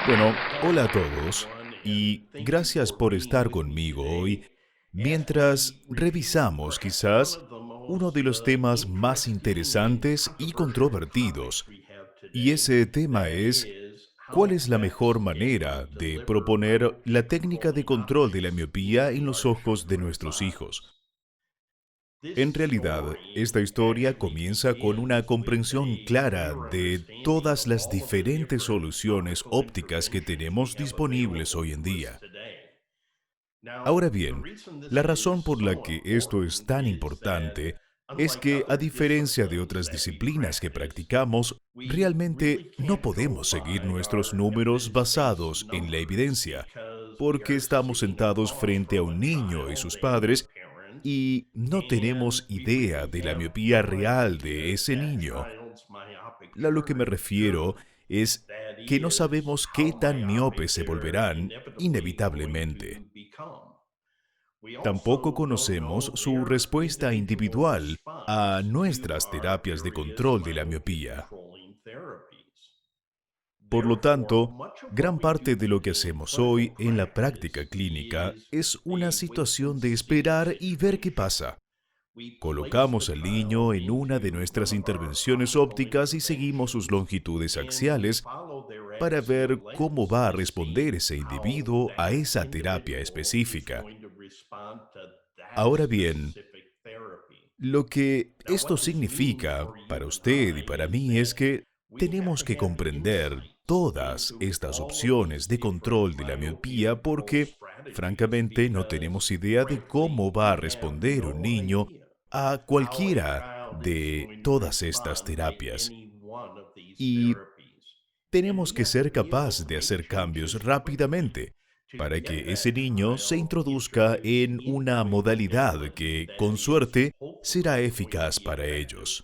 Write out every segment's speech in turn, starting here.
Bueno, hola a todos y gracias por estar conmigo hoy mientras revisamos quizás uno de los temas más interesantes y controvertidos. Y ese tema es, ¿cuál es la mejor manera de proponer la técnica de control de la miopía en los ojos de nuestros hijos? En realidad, esta historia comienza con una comprensión clara de todas las diferentes soluciones ópticas que tenemos disponibles hoy en día. Ahora bien, la razón por la que esto es tan importante es que, a diferencia de otras disciplinas que practicamos, realmente no podemos seguir nuestros números basados en la evidencia, porque estamos sentados frente a un niño y sus padres y no tenemos idea de la miopía real de ese niño. A lo que me refiero es que no sabemos qué tan miopes se volverán inevitablemente. Tampoco conocemos su respuesta individual a nuestras terapias de control de la miopía. Por lo tanto, gran parte de lo que hacemos hoy en la práctica clínica es una situación de esperar y ver qué pasa. Colocamos al niño en una de nuestras intervenciones ópticas y seguimos sus longitudes axiales para ver cómo va a responder ese individuo a esa terapia específica. Ahora bien, lo que esto significa para usted y para mí es que tenemos que comprender todas estas opciones de control de la miopía porque, francamente, no tenemos idea de cómo va a responder un niño a cualquiera de todas estas terapias. Y tenemos que ser capaces de hacer cambios rápidamente para que ese niño se introduzca en una modalidad que, con suerte, será eficaz para ellos.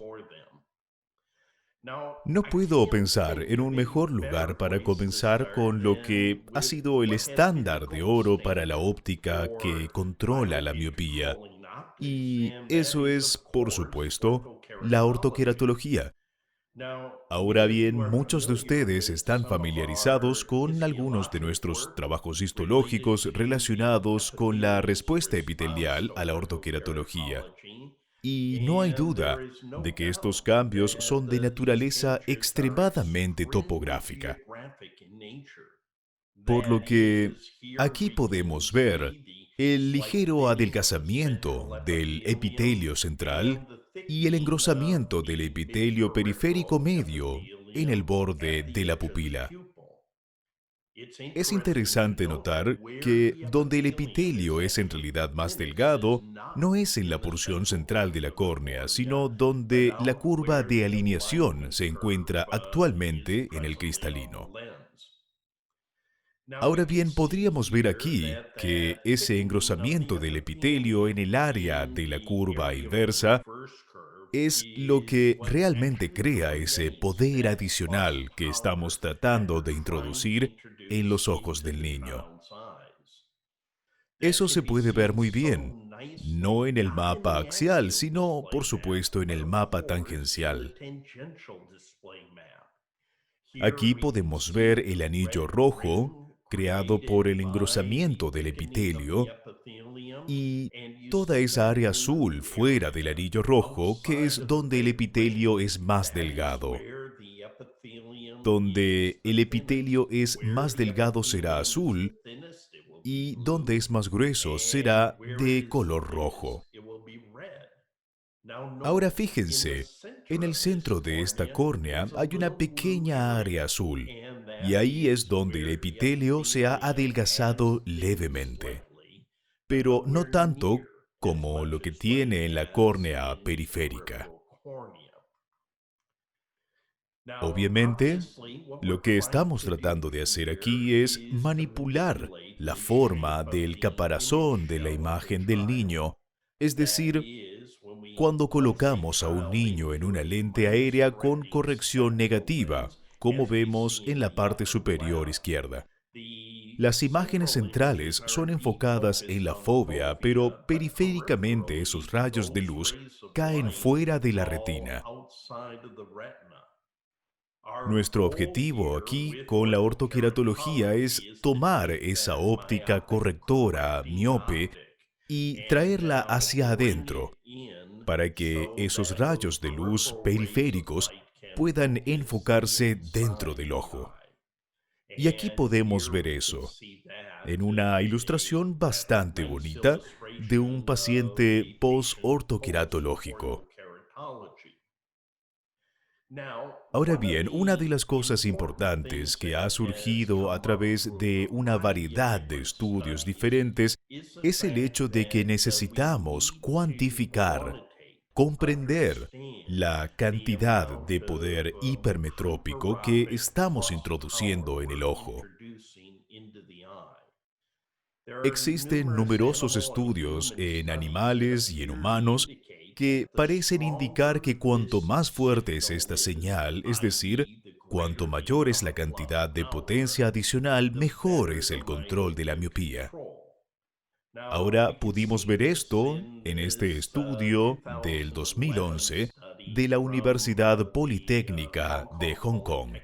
No puedo pensar en un mejor lugar para comenzar con lo que ha sido el estándar de oro para la óptica que controla la miopía. Y eso es, por supuesto, la ortoqueratología. Ahora bien, muchos de ustedes están familiarizados con algunos de nuestros trabajos histológicos relacionados con la respuesta epitelial a la ortoqueratología. Y no hay duda de que estos cambios son de naturaleza extremadamente topográfica. Por lo que aquí podemos ver el ligero adelgazamiento del epitelio central y el engrosamiento del epitelio periférico medio en el borde de la pupila. Es interesante notar que donde el epitelio es en realidad más delgado, no es en la porción central de la córnea, sino donde la curva de alineación se encuentra actualmente en el cristalino. Ahora bien, podríamos ver aquí que ese engrosamiento del epitelio en el área de la curva inversa es lo que realmente crea ese poder adicional que estamos tratando de introducir en los ojos del niño. Eso se puede ver muy bien, no en el mapa axial, sino, por supuesto, en el mapa tangencial. Aquí podemos ver el anillo rojo creado por el engrosamiento del epitelio y toda esa área azul fuera del anillo rojo, que es donde el epitelio es más delgado. Donde el epitelio es más delgado será azul y donde es más grueso será de color rojo. Ahora fíjense, en el centro de esta córnea hay una pequeña área azul, y ahí es donde el epitelio se ha adelgazado levemente, pero no tanto como lo que tiene en la córnea periférica. Obviamente, lo que estamos tratando de hacer aquí es manipular la forma del caparazón de la imagen del niño, es decir, cuando colocamos a un niño en una lente aérea con corrección negativa, como vemos en la parte superior izquierda. Las imágenes centrales son enfocadas en la fóvea, pero periféricamente esos rayos de luz caen fuera de la retina. Nuestro objetivo aquí con la ortoqueratología es tomar esa óptica correctora miope y traerla hacia adentro para que esos rayos de luz periféricos puedan enfocarse dentro del ojo. Y aquí podemos ver eso en una ilustración bastante bonita de un paciente post-ortoqueratológico. Ahora bien, una de las cosas importantes que ha surgido a través de una variedad de estudios diferentes es el hecho de que necesitamos cuantificar, comprender la cantidad de poder hipermetrópico que estamos introduciendo en el ojo. Existen numerosos estudios en animales y en humanos que parecen indicar que cuanto más fuerte es esta señal, es decir, cuanto mayor es la cantidad de potencia adicional, mejor es el control de la miopía. Ahora pudimos ver esto en este estudio del 2011 de la Universidad Politécnica de Hong Kong.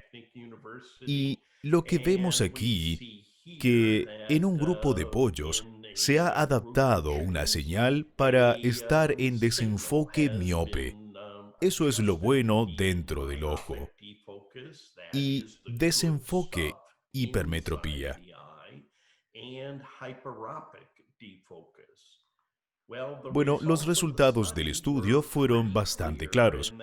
Y lo que vemos aquí, que en un grupo de pollos se ha adaptado una señal para estar en desenfoque miope. Eso es lo bueno dentro del ojo. Y desenfoque hipermetropía. Bueno, los resultados del estudio fueron bastante claros.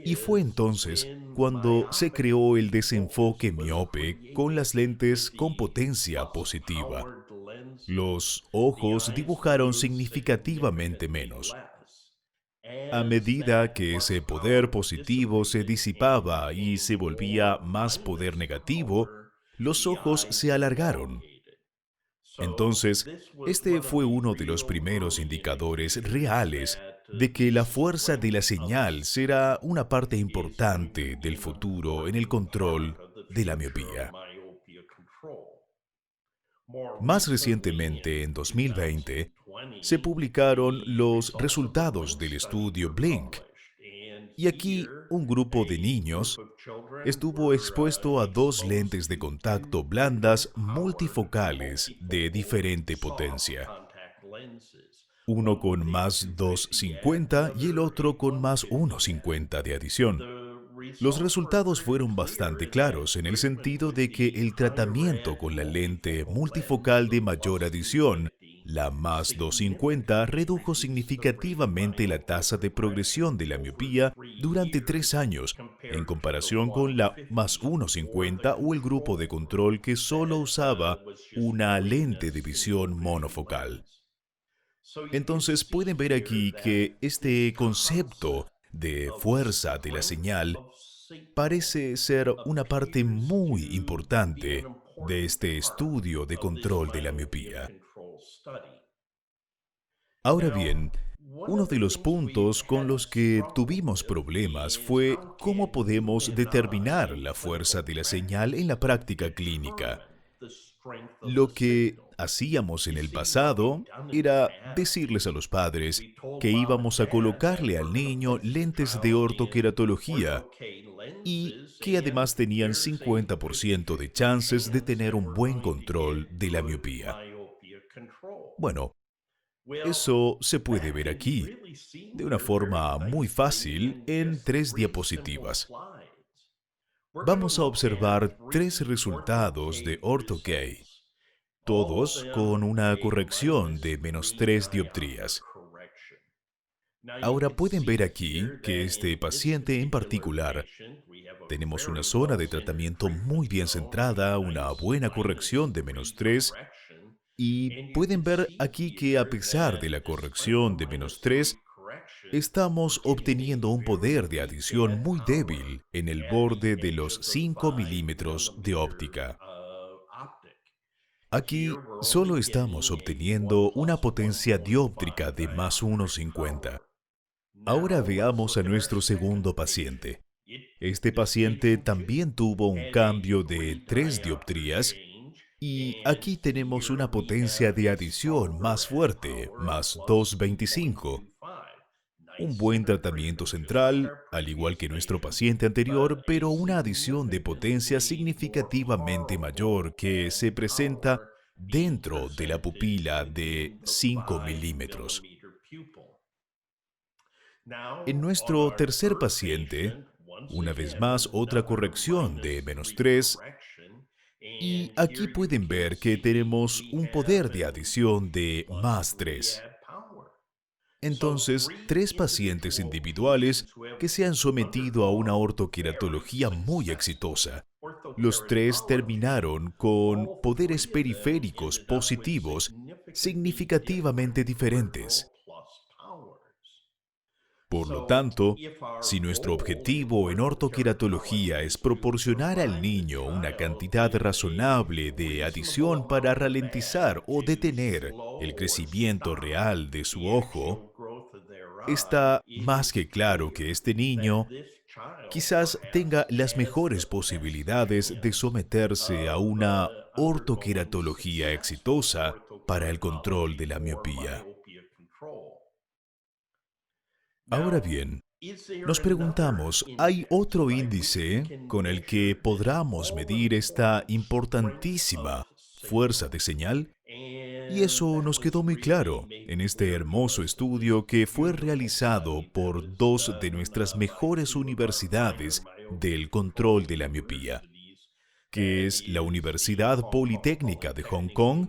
Y fue entonces cuando se creó el desenfoque miope con las lentes con potencia positiva. Los ojos dibujaron significativamente menos. A medida que ese poder positivo se disipaba y se volvía más poder negativo, los ojos se alargaron. Entonces, este fue uno de los primeros indicadores reales de que la fuerza de la señal será una parte importante del futuro en el control de la miopía. Más recientemente, en 2020, se publicaron los resultados del estudio Blink, y aquí un grupo de niños estuvo expuesto a dos lentes de contacto blandas multifocales de diferente potencia, uno con más 250 y el otro con más 150 de adición. Los resultados fueron bastante claros en el sentido de que el tratamiento con la lente multifocal de mayor adición, la más 250, redujo significativamente la tasa de progresión de la miopía durante 3 años, en comparación con la más 150 o el grupo de control que solo usaba una lente de visión monofocal. Entonces pueden ver aquí que este concepto de fuerza de la señal parece ser una parte muy importante de este estudio de control de la miopía. Ahora bien, uno de los puntos con los que tuvimos problemas fue cómo podemos determinar la fuerza de la señal en la práctica clínica. Lo que hacíamos en el pasado era decirles a los padres que íbamos a colocarle al niño lentes de ortoqueratología y que además tenían 50% de chances de tener un buen control de la miopía. Bueno, eso se puede ver aquí de una forma muy fácil en 3 diapositivas. Vamos a observar 3 resultados de OrthoK, todos con una corrección de -3 dioptrías. Ahora pueden ver aquí que este paciente en particular tenemos una zona de tratamiento muy bien centrada, una buena corrección de -3, y pueden ver aquí que a pesar de la corrección de -3, estamos obteniendo un poder de adición muy débil en el borde de los 5 milímetros de óptica. Aquí solo estamos obteniendo una potencia dióptrica de más 1,50. Ahora veamos a nuestro segundo paciente. Este paciente también tuvo un cambio de 3 dioptrías y aquí tenemos una potencia de adición más fuerte, más 2,25. un buen tratamiento central, al igual que nuestro paciente anterior, pero una adición de potencia significativamente mayor que se presenta dentro de la pupila de 5 milímetros. En nuestro tercer paciente, una vez más otra corrección de -3, y aquí pueden ver que tenemos un poder de adición de +3. Entonces, tres pacientes individuales que se han sometido a una ortoqueratología muy exitosa. Los tres terminaron con poderes periféricos positivos significativamente diferentes. Por lo tanto, si nuestro objetivo en ortoqueratología es proporcionar al niño una cantidad razonable de adición para ralentizar o detener el crecimiento real de su ojo, está más que claro que este niño quizás tenga las mejores posibilidades de someterse a una ortoqueratología exitosa para el control de la miopía. Ahora bien, nos preguntamos, ¿hay otro índice con el que podamos medir esta importantísima fuerza de señal? Y eso nos quedó muy claro en este hermoso estudio que fue realizado por dos de nuestras mejores universidades del control de la miopía, que es la Universidad Politécnica de Hong Kong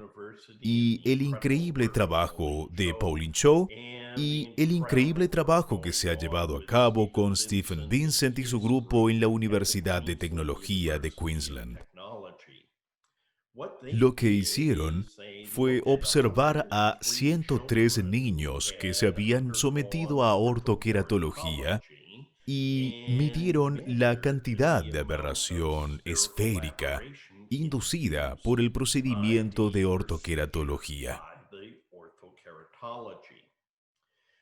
y el increíble trabajo de Pauline Cho y el increíble trabajo que se ha llevado a cabo con Stephen Vincent y su grupo en la Universidad de Tecnología de Queensland. Lo que hicieron fue observar a 103 niños que se habían sometido a ortoqueratología y midieron la cantidad de aberración esférica inducida por el procedimiento de ortoqueratología.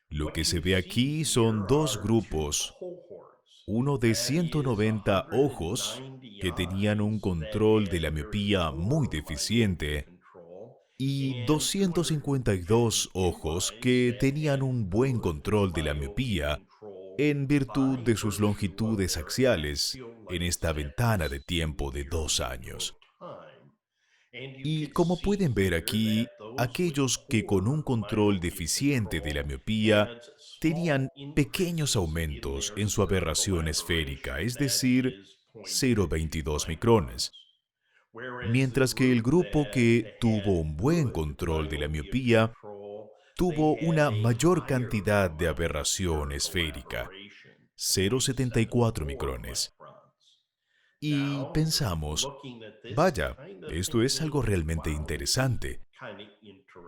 Lo que se ve aquí son dos grupos, uno de 190 ojos que tenían un control de la miopía muy deficiente y 252 ojos que tenían un buen control de la miopía en virtud de sus longitudes axiales en esta ventana de tiempo de 2 años. Y como pueden ver aquí, aquellos que con un control deficiente de la miopía tenían pequeños aumentos en su aberración esférica, es decir, 0,22 micrones, mientras que el grupo que tuvo un buen control de la miopía tuvo una mayor cantidad de aberración esférica, 0,74 micrones. Y pensamos, vaya, esto es algo realmente interesante.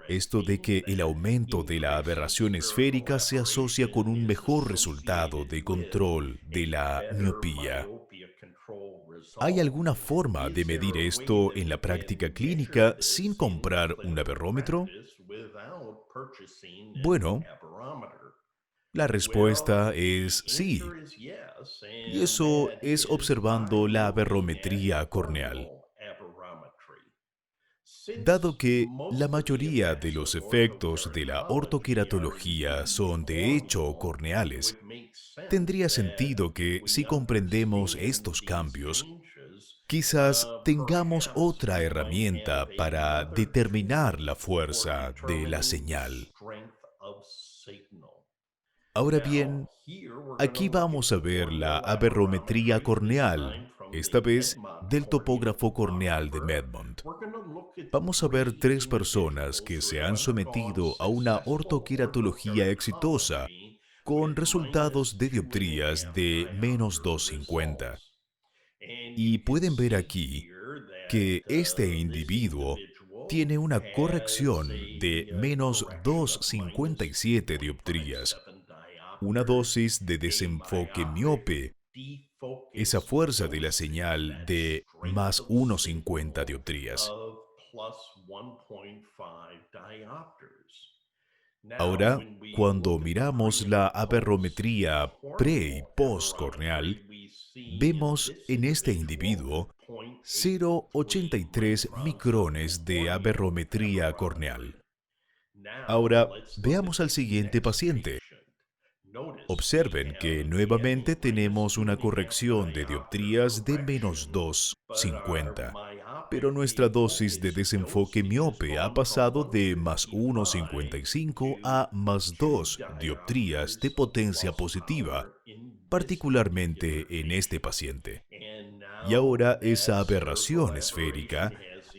Esto de que el aumento de la aberración esférica se asocia con un mejor resultado de control de la miopía. ¿Hay alguna forma de medir esto en la práctica clínica sin comprar un aberrómetro? Bueno, la respuesta es sí. Y eso es observando la aberrometría corneal. Dado que la mayoría de los efectos de la ortoqueratología son de hecho corneales, tendría sentido que si comprendemos estos cambios, quizás tengamos otra herramienta para determinar la fuerza de la señal. Ahora bien, aquí vamos a ver la aberrometría corneal, esta vez del topógrafo corneal de Medmont. Vamos a ver tres personas que se han sometido a una ortoqueratología exitosa con resultados de dioptrías de -250. Y pueden ver aquí que este individuo tiene una corrección de -257 dioptrías, una dosis de desenfoque miope, esa fuerza de la señal de +1,50 dioptrías. Ahora, cuando miramos la aberrometría pre- y postcorneal, vemos en este individuo 0,83 micrones de aberrometría corneal. Ahora, veamos al siguiente paciente. Observen que nuevamente tenemos una corrección de dioptrías de -2,50. Pero nuestra dosis de desenfoque miope ha pasado de +1,55 a +2 dioptrías de potencia positiva, particularmente en este paciente. Y ahora esa aberración esférica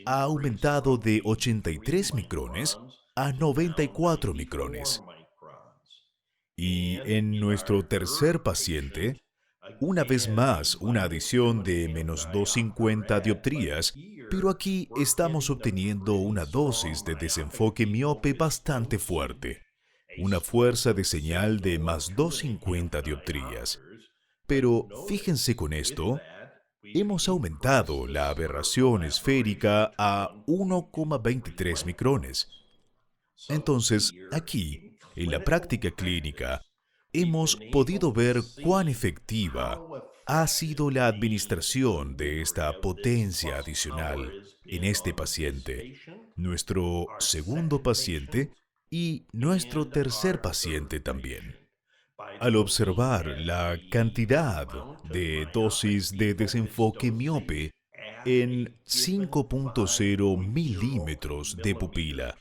ha aumentado de 83 micrones a 94 micrones. Y en nuestro tercer paciente, una vez más una adición de -250 dioptrías, pero aquí estamos obteniendo una dosis de desenfoque miope bastante fuerte, una fuerza de señal de +250 dioptrías. Pero fíjense con esto, hemos aumentado la aberración esférica a 1,23 micrones. Entonces, aquí, en la práctica clínica, hemos podido ver cuán efectiva ha sido la administración de esta potencia adicional en este paciente, nuestro segundo paciente y nuestro tercer paciente también. Al observar la cantidad de dosis de desenfoque miope en 5,0 milímetros de pupila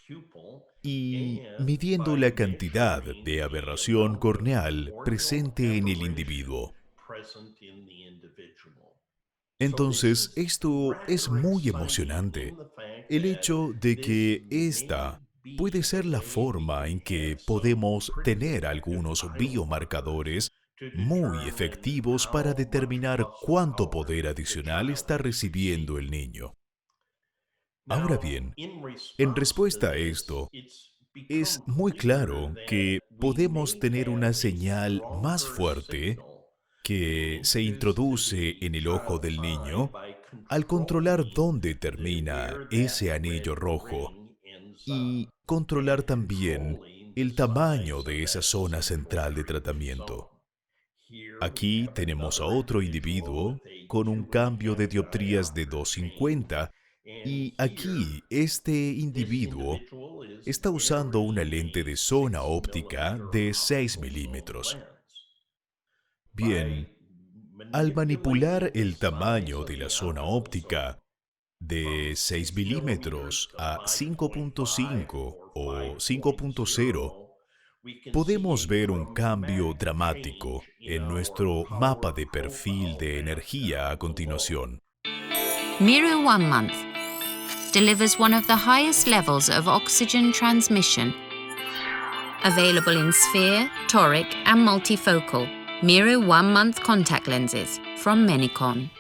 y midiendo la cantidad de aberración corneal presente en el individuo. Entonces, esto es muy emocionante. El hecho de que esta puede ser la forma en que podemos tener algunos biomarcadores muy efectivos para determinar cuánto poder adicional está recibiendo el niño. Ahora bien, en respuesta a esto, es muy claro que podemos tener una señal más fuerte que se introduce en el ojo del niño al controlar dónde termina ese anillo rojo y controlar también el tamaño de esa zona central de tratamiento. Aquí tenemos a otro individuo con un cambio de dioptrías de 2,50 y aquí este individuo está usando una lente de zona óptica de 6 milímetros. Bien, al manipular el tamaño de la zona óptica de 6 milímetros a 5,5 o 5,0, podemos ver un cambio dramático en nuestro mapa de perfil de energía a continuación. Miro 1 month delivers one of the highest levels of oxygen transmission. Available in sphere, toric, and multifocal. Miro 1 month contact lenses from Menicon.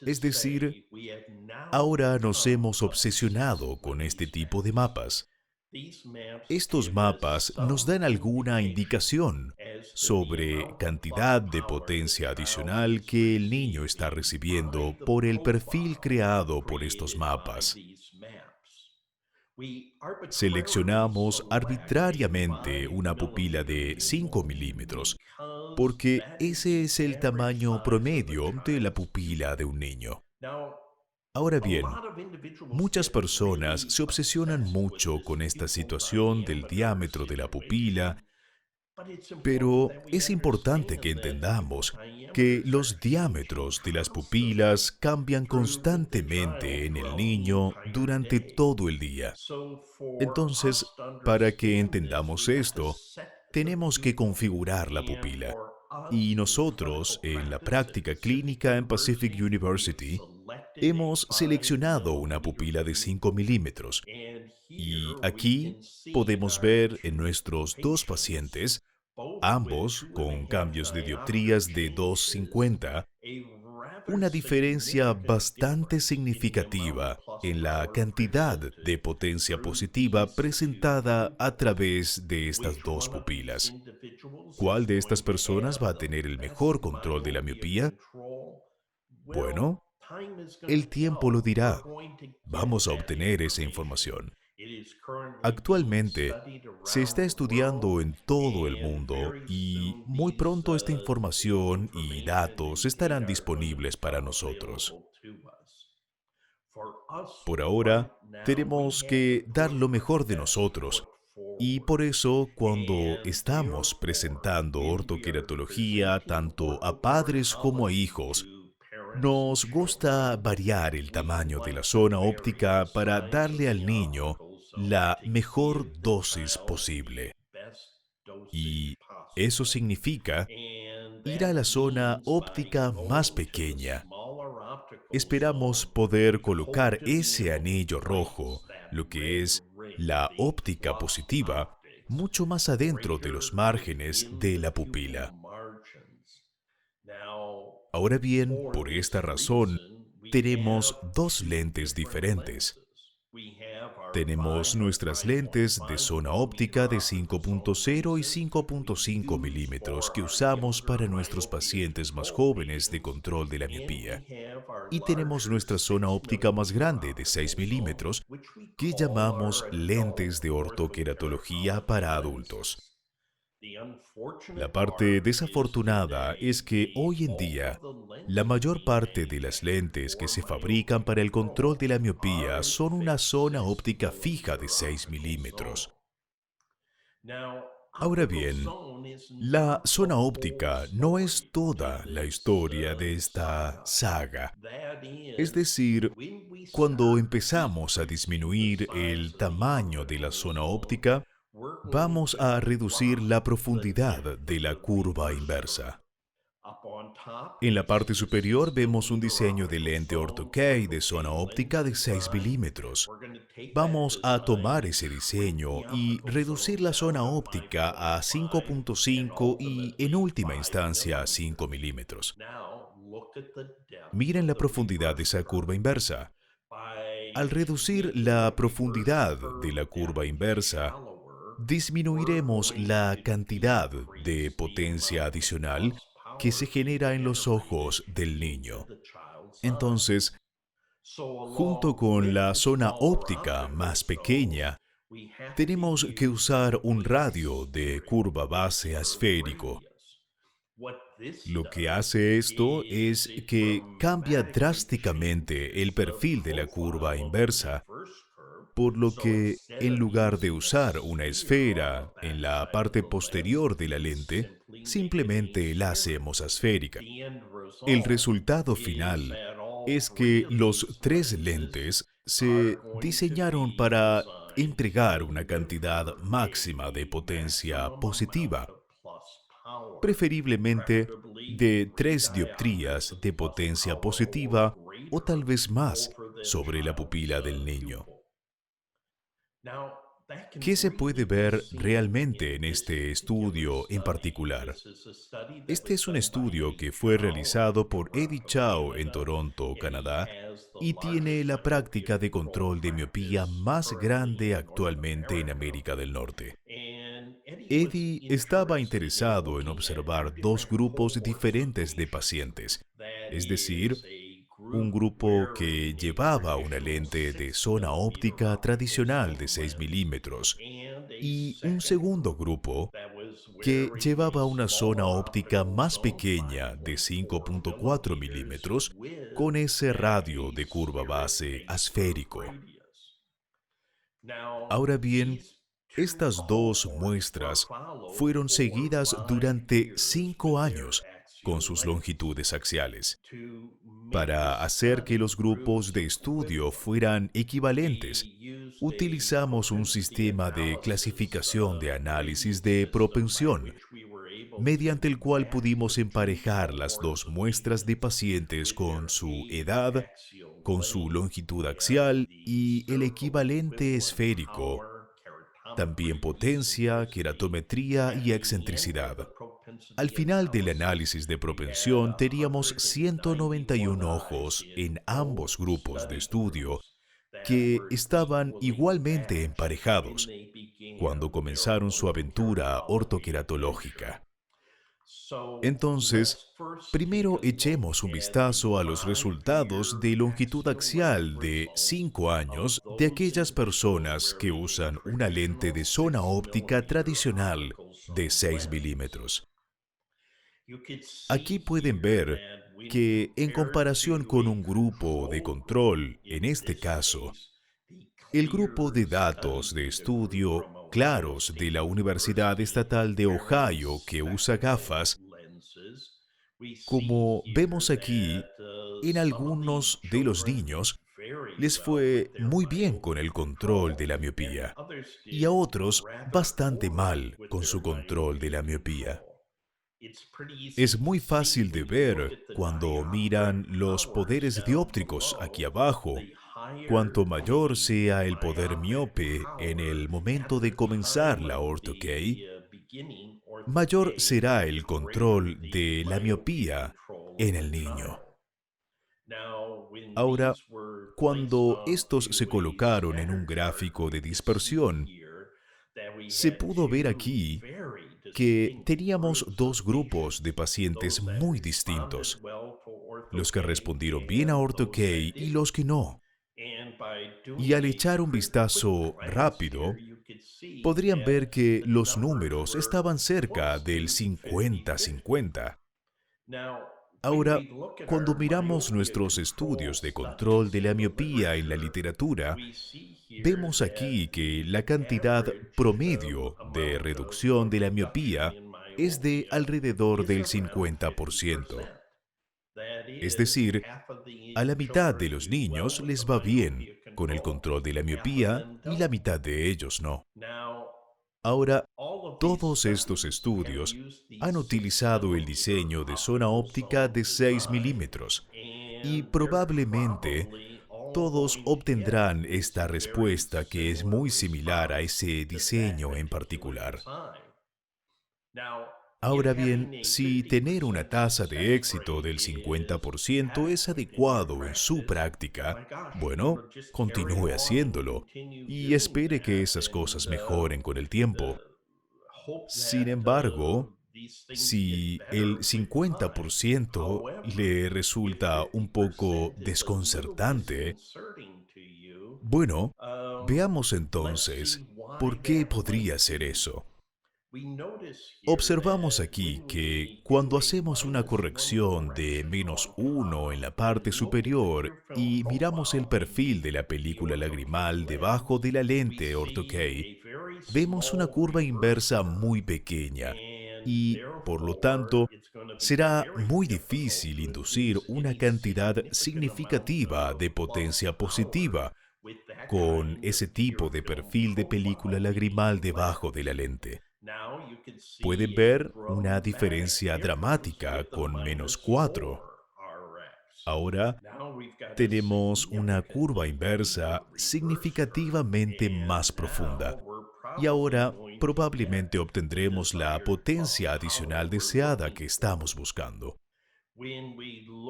Es decir, ahora nos hemos obsesionado con este tipo de mapas. Estos mapas nos dan alguna indicación sobre cantidad de potencia adicional que el niño está recibiendo por el perfil creado por estos mapas. Seleccionamos arbitrariamente una pupila de 5 milímetros porque ese es el tamaño promedio de la pupila de un niño. Ahora bien, muchas personas se obsesionan mucho con esta situación del diámetro de la pupila, pero es importante que entendamos que los diámetros de las pupilas cambian constantemente en el niño durante todo el día. Entonces, para que entendamos esto, tenemos que configurar la pupila. Y nosotros, en la práctica clínica en Pacific University, hemos seleccionado una pupila de 5 milímetros. Y aquí podemos ver en nuestros dos pacientes, ambos con cambios de dioptrías de 2,50, una diferencia bastante significativa en la cantidad de potencia positiva presentada a través de estas dos pupilas. ¿Cuál de estas personas va a tener el mejor control de la miopía? Bueno, el tiempo lo dirá. Vamos a obtener esa información. Actualmente, se está estudiando en todo el mundo y muy pronto esta información y datos estarán disponibles para nosotros. Por ahora, tenemos que dar lo mejor de nosotros y por eso cuando estamos presentando ortoqueratología tanto a padres como a hijos, nos gusta variar el tamaño de la zona óptica para darle al niño la mejor dosis posible. Y eso significa ir a la zona óptica más pequeña. Esperamos poder colocar ese anillo rojo, lo que es la óptica positiva, mucho más adentro de los márgenes de la pupila. Ahora bien, por esta razón, tenemos dos lentes diferentes. Tenemos nuestras lentes de zona óptica de 5.0 y 5.5 milímetros que usamos para nuestros pacientes más jóvenes de control de la miopía. Y tenemos nuestra zona óptica más grande de 6 milímetros que llamamos lentes de ortoqueratología para adultos. La parte desafortunada es que hoy en día, la mayor parte de las lentes que se fabrican para el control de la miopía son una zona óptica fija de 6 milímetros. Ahora bien, la zona óptica no es toda la historia de esta saga. Es decir, cuando empezamos a disminuir el tamaño de la zona óptica, vamos a reducir la profundidad de la curva inversa. En la parte superior vemos un diseño de lente ortho-K de zona óptica de 6 milímetros. Vamos a tomar ese diseño y reducir la zona óptica a 5.5 y, en última instancia, a 5 milímetros. Miren la profundidad de esa curva inversa. Al reducir la profundidad de la curva inversa, disminuiremos la cantidad de potencia adicional que se genera en los ojos del niño. Entonces, junto con la zona óptica más pequeña, tenemos que usar un radio de curva base esférico. Lo que hace esto es que cambia drásticamente el perfil de la curva inversa, por lo que en lugar de usar una esfera en la parte posterior de la lente, simplemente la hacemos esférica. El resultado final es que los tres lentes se diseñaron para entregar una cantidad máxima de potencia positiva, preferiblemente de 3 dioptrías de potencia positiva o tal vez más sobre la pupila del niño. ¿Qué se puede ver realmente en este estudio en particular? Este es un estudio que fue realizado por Eddie Chow en Toronto, Canadá, y tiene la práctica de control de miopía más grande actualmente en América del Norte. Eddie estaba interesado en observar dos grupos diferentes de pacientes, es decir, un grupo que llevaba una lente de zona óptica tradicional de 6 milímetros y un segundo grupo que llevaba una zona óptica más pequeña de 5.4 milímetros con ese radio de curva base esférico. Ahora bien, estas dos muestras fueron seguidas durante 5 años con sus longitudes axiales, para hacer que los grupos de estudio fueran equivalentes. Utilizamos un sistema de clasificación de análisis de propensión, mediante el cual pudimos emparejar las dos muestras de pacientes con su edad, con su longitud axial y el equivalente esférico, también potencia, queratometría y excentricidad. Al final del análisis de propensión teníamos 191 ojos en ambos grupos de estudio que estaban igualmente emparejados cuando comenzaron su aventura ortoqueratológica. Entonces, primero echemos un vistazo a los resultados de longitud axial de 5 años de aquellas personas que usan una lente de zona óptica tradicional de 6 milímetros. Aquí pueden ver que en comparación con un grupo de control, en este caso, el grupo de datos de estudio claros de la Universidad Estatal de Ohio que usa gafas, como vemos aquí, en algunos de los niños les fue muy bien con el control de la miopía y a otros bastante mal con su control de la miopía. Es muy fácil de ver cuando miran los poderes dióptricos aquí abajo. Cuanto mayor sea el poder miope en el momento de comenzar la ortho-K, mayor será el control de la miopía en el niño. Ahora, cuando estos se colocaron en un gráfico de dispersión, se pudo ver aquí que teníamos dos grupos de pacientes muy distintos, los que respondieron bien a ortho-K y los que no. Y al echar un vistazo rápido, podrían ver que los números estaban cerca del 50-50. Ahora, cuando miramos nuestros estudios de control de la miopía en la literatura, vemos aquí que la cantidad promedio de reducción de la miopía es de alrededor del 50%. Es decir, a la mitad de los niños les va bien con el control de la miopía y la mitad de ellos no. Ahora, todos estos estudios han utilizado el diseño de zona óptica de 6 milímetros y probablemente todos obtendrán esta respuesta que es muy similar a ese diseño en particular. Ahora bien, si tener una tasa de éxito del 50% es adecuado en su práctica, bueno, continúe haciéndolo y espere que esas cosas mejoren con el tiempo. Sin embargo, si el 50% le resulta un poco desconcertante, bueno, veamos entonces por qué podría ser eso. Observamos aquí que cuando hacemos una corrección de -1 en la parte superior y miramos el perfil de la película lagrimal debajo de la lente ortho-K, vemos una curva inversa muy pequeña y, por lo tanto, será muy difícil inducir una cantidad significativa de potencia positiva con ese tipo de perfil de película lagrimal debajo de la lente. Pueden ver una diferencia dramática con -4. Ahora tenemos una curva inversa significativamente más profunda. Y ahora probablemente obtendremos la potencia adicional deseada que estamos buscando.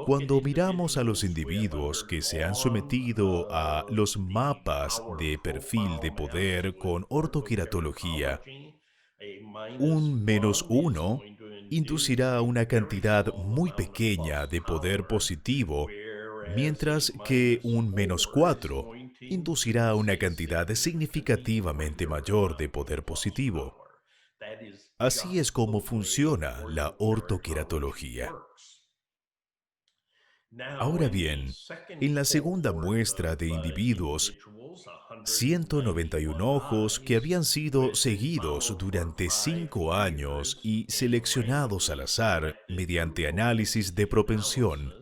Cuando miramos a los individuos que se han sometido a los mapas de perfil de poder con ortoqueratología, un -1 inducirá una cantidad muy pequeña de poder positivo, mientras que un -4 inducirá una cantidad significativamente mayor de poder positivo. Así es como funciona la ortoqueratología. Ahora bien, en la segunda muestra de individuos, 191 ojos que habían sido seguidos durante 5 años y seleccionados al azar mediante análisis de propensión.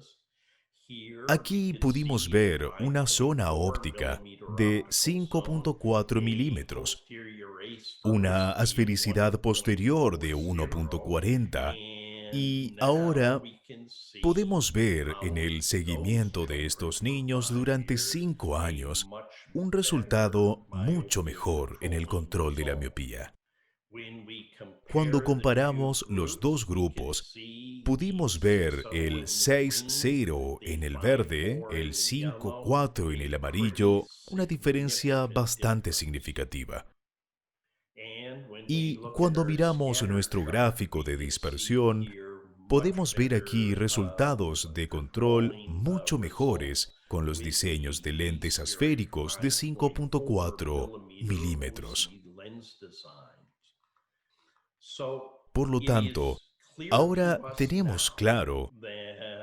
Aquí pudimos ver una zona óptica de 5.4 milímetros, una asfericidad posterior de 1.40 y ahora podemos ver en el seguimiento de estos niños durante 5 años un resultado mucho mejor en el control de la miopía. Cuando comparamos los dos grupos, pudimos ver el 6-0 en el verde, el 5-4 en el amarillo, una diferencia bastante significativa. Y cuando miramos nuestro gráfico de dispersión, podemos ver aquí resultados de control mucho mejores con los diseños de lentes asféricos de 5.4 milímetros. Por lo tanto, ahora tenemos claro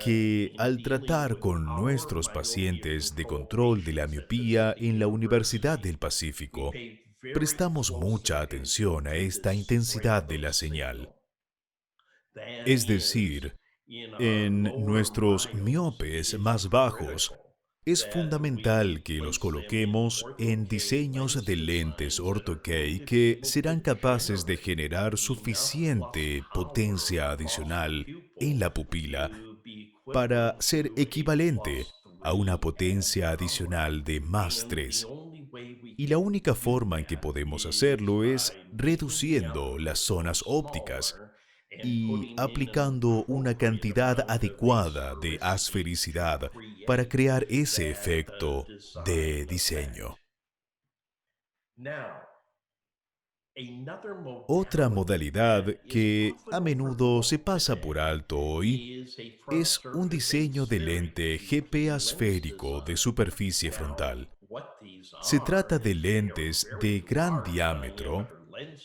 que al tratar con nuestros pacientes de control de la miopía en la Universidad del Pacífico, prestamos mucha atención a esta intensidad de la señal. Es decir, en nuestros miopes más bajos, es fundamental que los coloquemos en diseños de lentes ortho-K que serán capaces de generar suficiente potencia adicional en la pupila para ser equivalente a una potencia adicional de más 3. Y la única forma en que podemos hacerlo es reduciendo las zonas ópticas y aplicando una cantidad adecuada de asfericidad para crear ese efecto de diseño. Otra modalidad que a menudo se pasa por alto hoy es un diseño de lente GP asférico de superficie frontal. Se trata de lentes de gran diámetro,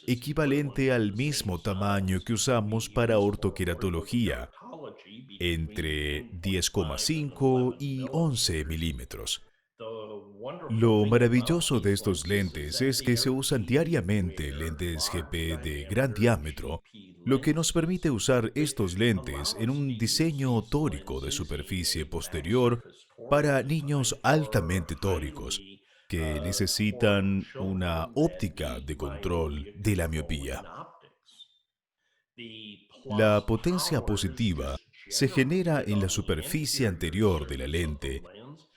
equivalente al mismo tamaño que usamos para ortoqueratología, entre 10,5 y 11 milímetros. Lo maravilloso de estos lentes es que se usan diariamente lentes GP de gran diámetro, lo que nos permite usar estos lentes en un diseño tórico de superficie posterior para niños altamente tóricos que necesitan una óptica de control de la miopía. La potencia positiva se genera en la superficie anterior de la lente,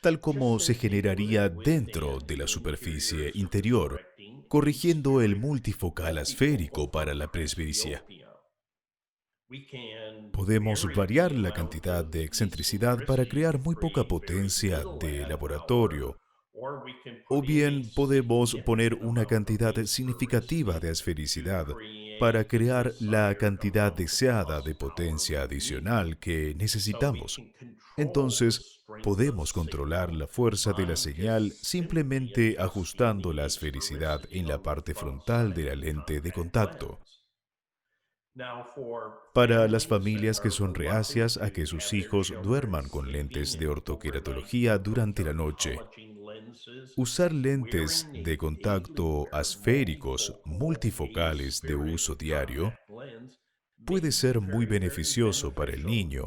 tal como se generaría dentro de la superficie interior, corrigiendo el multifocal asférico para la presbicia. Podemos variar la cantidad de excentricidad para crear muy poca potencia de laboratorio, o bien podemos poner una cantidad significativa de esfericidad para crear la cantidad deseada de potencia adicional que necesitamos. Entonces, podemos controlar la fuerza de la señal simplemente ajustando la esfericidad en la parte frontal de la lente de contacto. Para las familias que son reacias a que sus hijos duerman con lentes de ortoqueratología durante la noche, usar lentes de contacto asféricos multifocales de uso diario puede ser muy beneficioso para el niño,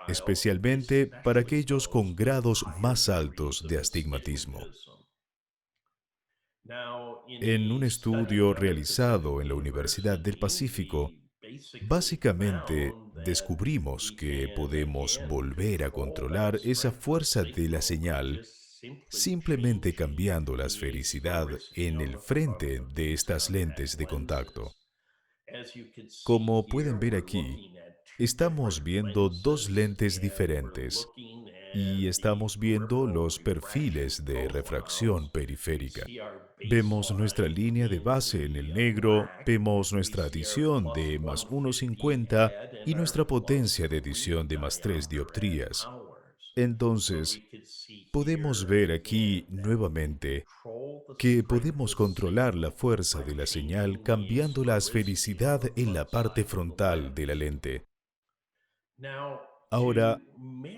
especialmente para aquellos con grados más altos de astigmatismo. En un estudio realizado en la Universidad del Pacífico, básicamente descubrimos que podemos volver a controlar esa fuerza de la señal simplemente cambiando la esfericidad en el frente de estas lentes de contacto. Como pueden ver aquí, estamos viendo dos lentes diferentes y estamos viendo los perfiles de refracción periférica. Vemos nuestra línea de base en el negro, vemos nuestra adición de más 1,50 y nuestra potencia de adición de más 3 dioptrías. Entonces, podemos ver aquí nuevamente que podemos controlar la fuerza de la señal cambiando la esfericidad en la parte frontal de la lente. Ahora,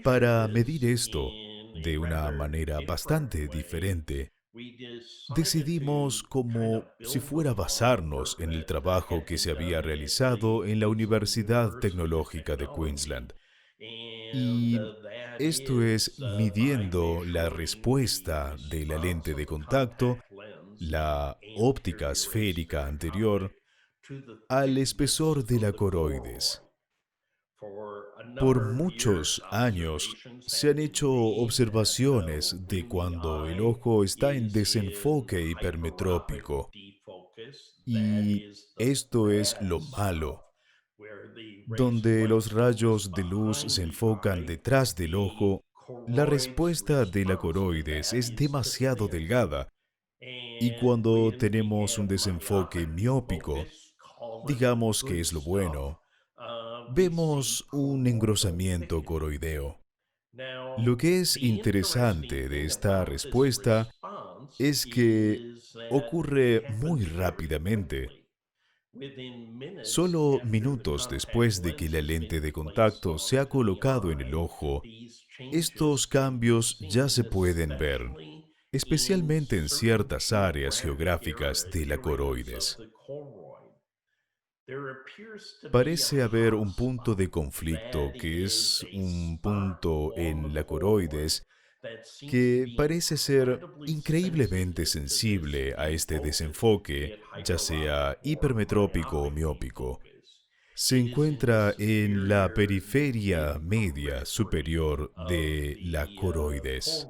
para medir esto de una manera bastante diferente, decidimos como si fuera basarnos en el trabajo que se había realizado en la Universidad Tecnológica de Queensland. Y esto es midiendo la respuesta de la lente de contacto, la óptica esférica anterior, al espesor de la coroides. Por muchos años se han hecho observaciones de cuando el ojo está en desenfoque hipermetrópico. Y esto es lo malo, donde los rayos de luz se enfocan detrás del ojo, la respuesta de la coroides es demasiado delgada y cuando tenemos un desenfoque miópico, digamos que es lo bueno, vemos un engrosamiento coroideo. Lo que es interesante de esta respuesta es que ocurre muy rápidamente. Solo minutos después de que la lente de contacto se ha colocado en el ojo, estos cambios ya se pueden ver, especialmente en ciertas áreas geográficas de la coroides. Parece haber un punto de conflicto que es un punto en la coroides que parece ser increíblemente sensible a este desenfoque, ya sea hipermetrópico o miópico. Se encuentra en la periferia media superior de la coroides.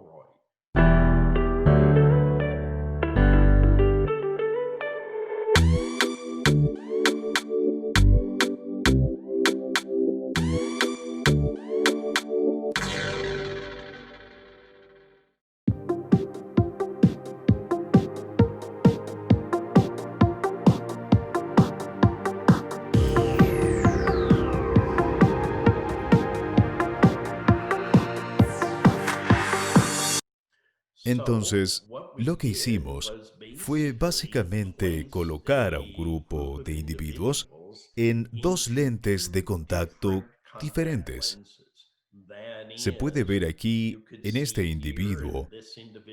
Entonces, lo que hicimos fue básicamente colocar a un grupo de individuos en dos lentes de contacto diferentes. Se puede ver aquí, en este individuo,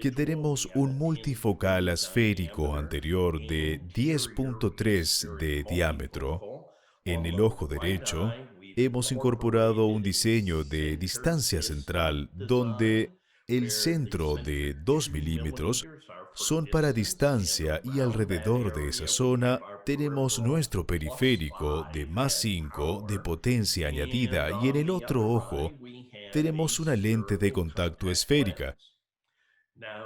que tenemos un multifocal esférico anterior de 10.3 de diámetro. En el ojo derecho, hemos incorporado un diseño de distancia central donde el centro de 2 milímetros son para distancia y alrededor de esa zona tenemos nuestro periférico de +5 de potencia añadida y en el otro ojo tenemos una lente de contacto esférica.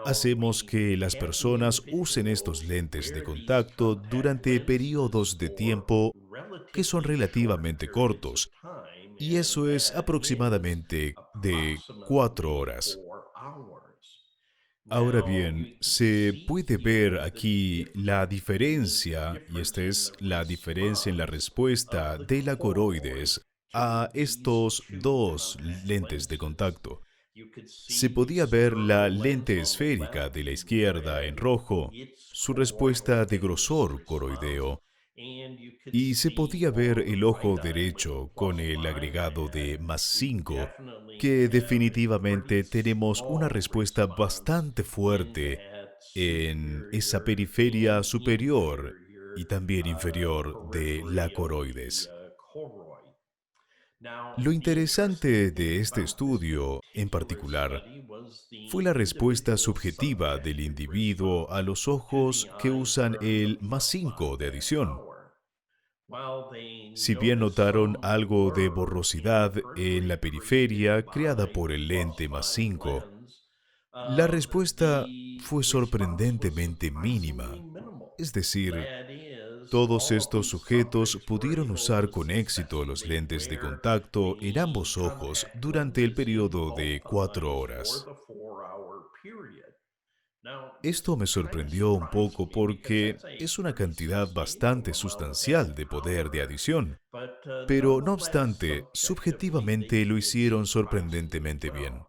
Hacemos que las personas usen estos lentes de contacto durante periodos de tiempo que son relativamente cortos, y eso es aproximadamente de 4 horas. Ahora bien, se puede ver aquí la diferencia, y esta es la diferencia en la respuesta de la coroides a estos dos lentes de contacto. Se podía ver la lente esférica de la izquierda en rojo, su respuesta de grosor coroideo, y se podía ver el ojo derecho con el agregado de +5, que definitivamente tenemos una respuesta bastante fuerte en esa periferia superior y también inferior de la coroides. Lo interesante de este estudio, en particular, fue la respuesta subjetiva del individuo a los ojos que usan el +5 de adición. Si bien notaron algo de borrosidad en la periferia creada por el lente +5, la respuesta fue sorprendentemente mínima. Es decir, todos estos sujetos pudieron usar con éxito los lentes de contacto en ambos ojos durante el periodo de 4 horas. Esto me sorprendió un poco porque es una cantidad bastante sustancial de poder de adición, pero no obstante, subjetivamente lo hicieron sorprendentemente bien.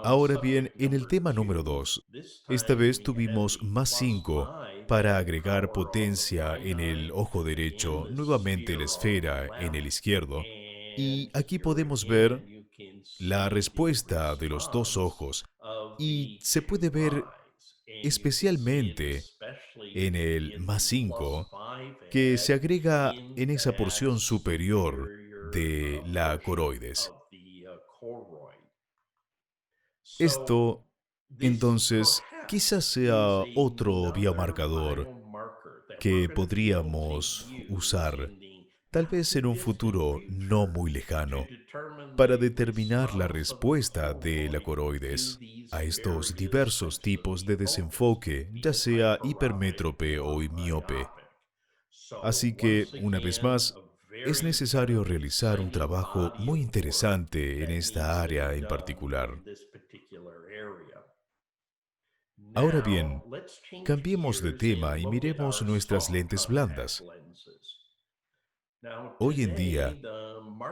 Ahora bien, en el tema número 2, esta vez tuvimos +5 para agregar potencia en el ojo derecho, nuevamente la esfera en el izquierdo, y aquí podemos ver la respuesta de los dos ojos, y se puede ver especialmente en el +5 que se agrega en esa porción superior de la coroides. Esto, entonces, quizás sea otro biomarcador que podríamos usar, tal vez en un futuro no muy lejano, para determinar la respuesta de la coroides a estos diversos tipos de desenfoque, ya sea hipermétrope o miope. Así que, una vez más, es necesario realizar un trabajo muy interesante en esta área en particular. Ahora bien, cambiemos de tema y miremos nuestras lentes blandas. Hoy en día,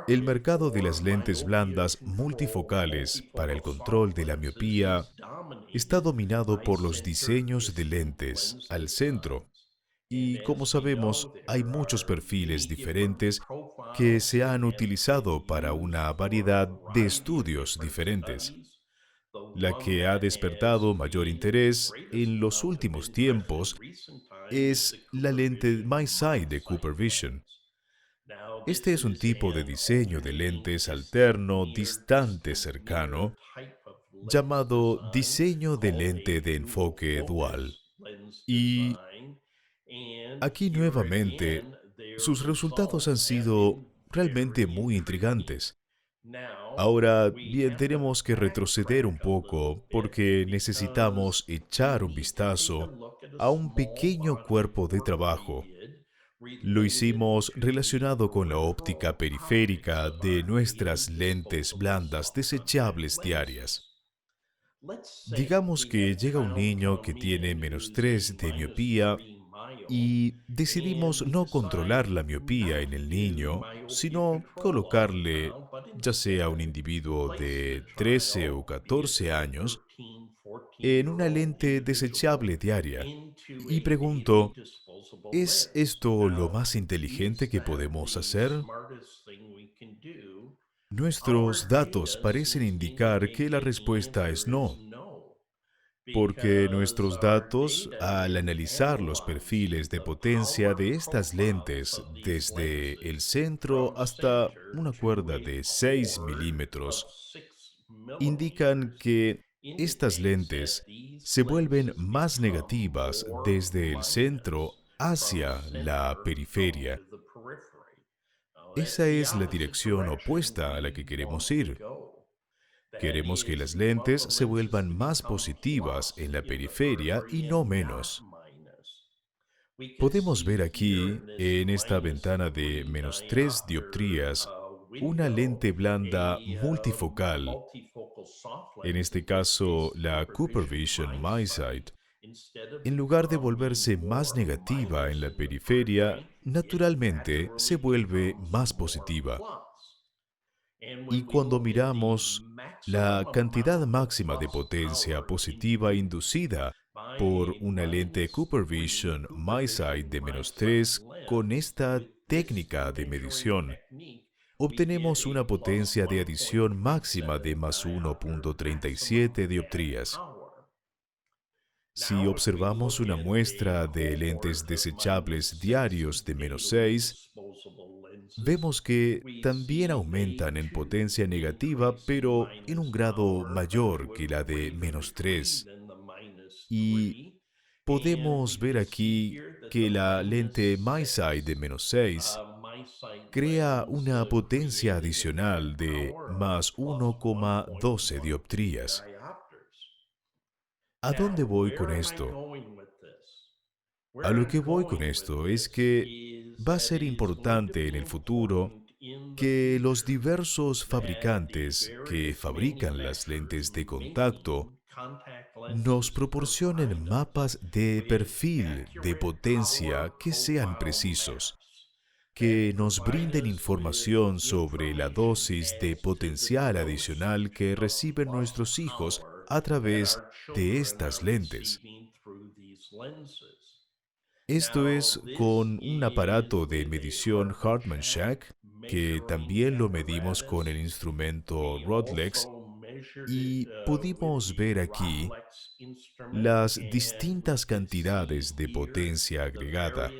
el mercado de las lentes blandas multifocales para el control de la miopía está dominado por los diseños de lentes al centro. Y como sabemos, hay muchos perfiles diferentes que se han utilizado para una variedad de estudios diferentes. La que ha despertado mayor interés en los últimos tiempos es la lente MiSight de Cooper Vision. Este es un tipo de diseño de lentes alterno distante cercano llamado diseño de lente de enfoque dual. Y aquí nuevamente, sus resultados han sido realmente muy intrigantes. Ahora bien, tenemos que retroceder un poco porque necesitamos echar un vistazo a un pequeño cuerpo de trabajo. Lo hicimos relacionado con la óptica periférica de nuestras lentes blandas desechables diarias. Digamos que llega un niño que tiene -3 de miopía y decidimos no controlar la miopía en el niño, sino colocarle, ya sea un individuo de 13 o 14 años, en una lente desechable diaria. Y pregunto, ¿es esto lo más inteligente que podemos hacer? Nuestros datos parecen indicar que la respuesta es no, porque nuestros datos, al analizar los perfiles de potencia de estas lentes desde el centro hasta una cuerda de 6 milímetros, indican que estas lentes se vuelven más negativas desde el centro hacia la periferia. Esa es la dirección opuesta a la que queremos ir. Queremos que las lentes se vuelvan más positivas en la periferia y no menos. Podemos ver aquí, en esta ventana de -3 dioptrías, una lente blanda multifocal, en este caso la Cooper Vision MiSight. En lugar de volverse más negativa en la periferia, naturalmente se vuelve más positiva. Y cuando miramos la cantidad máxima de potencia positiva inducida por una lente Cooper Vision MiSight de -3 con esta técnica de medición, obtenemos una potencia de adición máxima de +1,37 dioptrías. Si observamos una muestra de lentes desechables diarios de -6, vemos que también aumentan en potencia negativa, pero en un grado mayor que la de -3. Y podemos ver aquí que la lente MiSight de -6 crea una potencia adicional de +1,12 dioptrías. ¿A dónde voy con esto? A lo que voy con esto es que va a ser importante en el futuro que los diversos fabricantes que fabrican las lentes de contacto nos proporcionen mapas de perfil de potencia que sean precisos, que nos brinden información sobre la dosis de potencial adicional que reciben nuestros hijos a través de estas lentes. Esto es con un aparato de medición Hartmann-Shack, que también lo medimos con el instrumento Rodlex, y pudimos ver aquí las distintas cantidades de potencia agregada,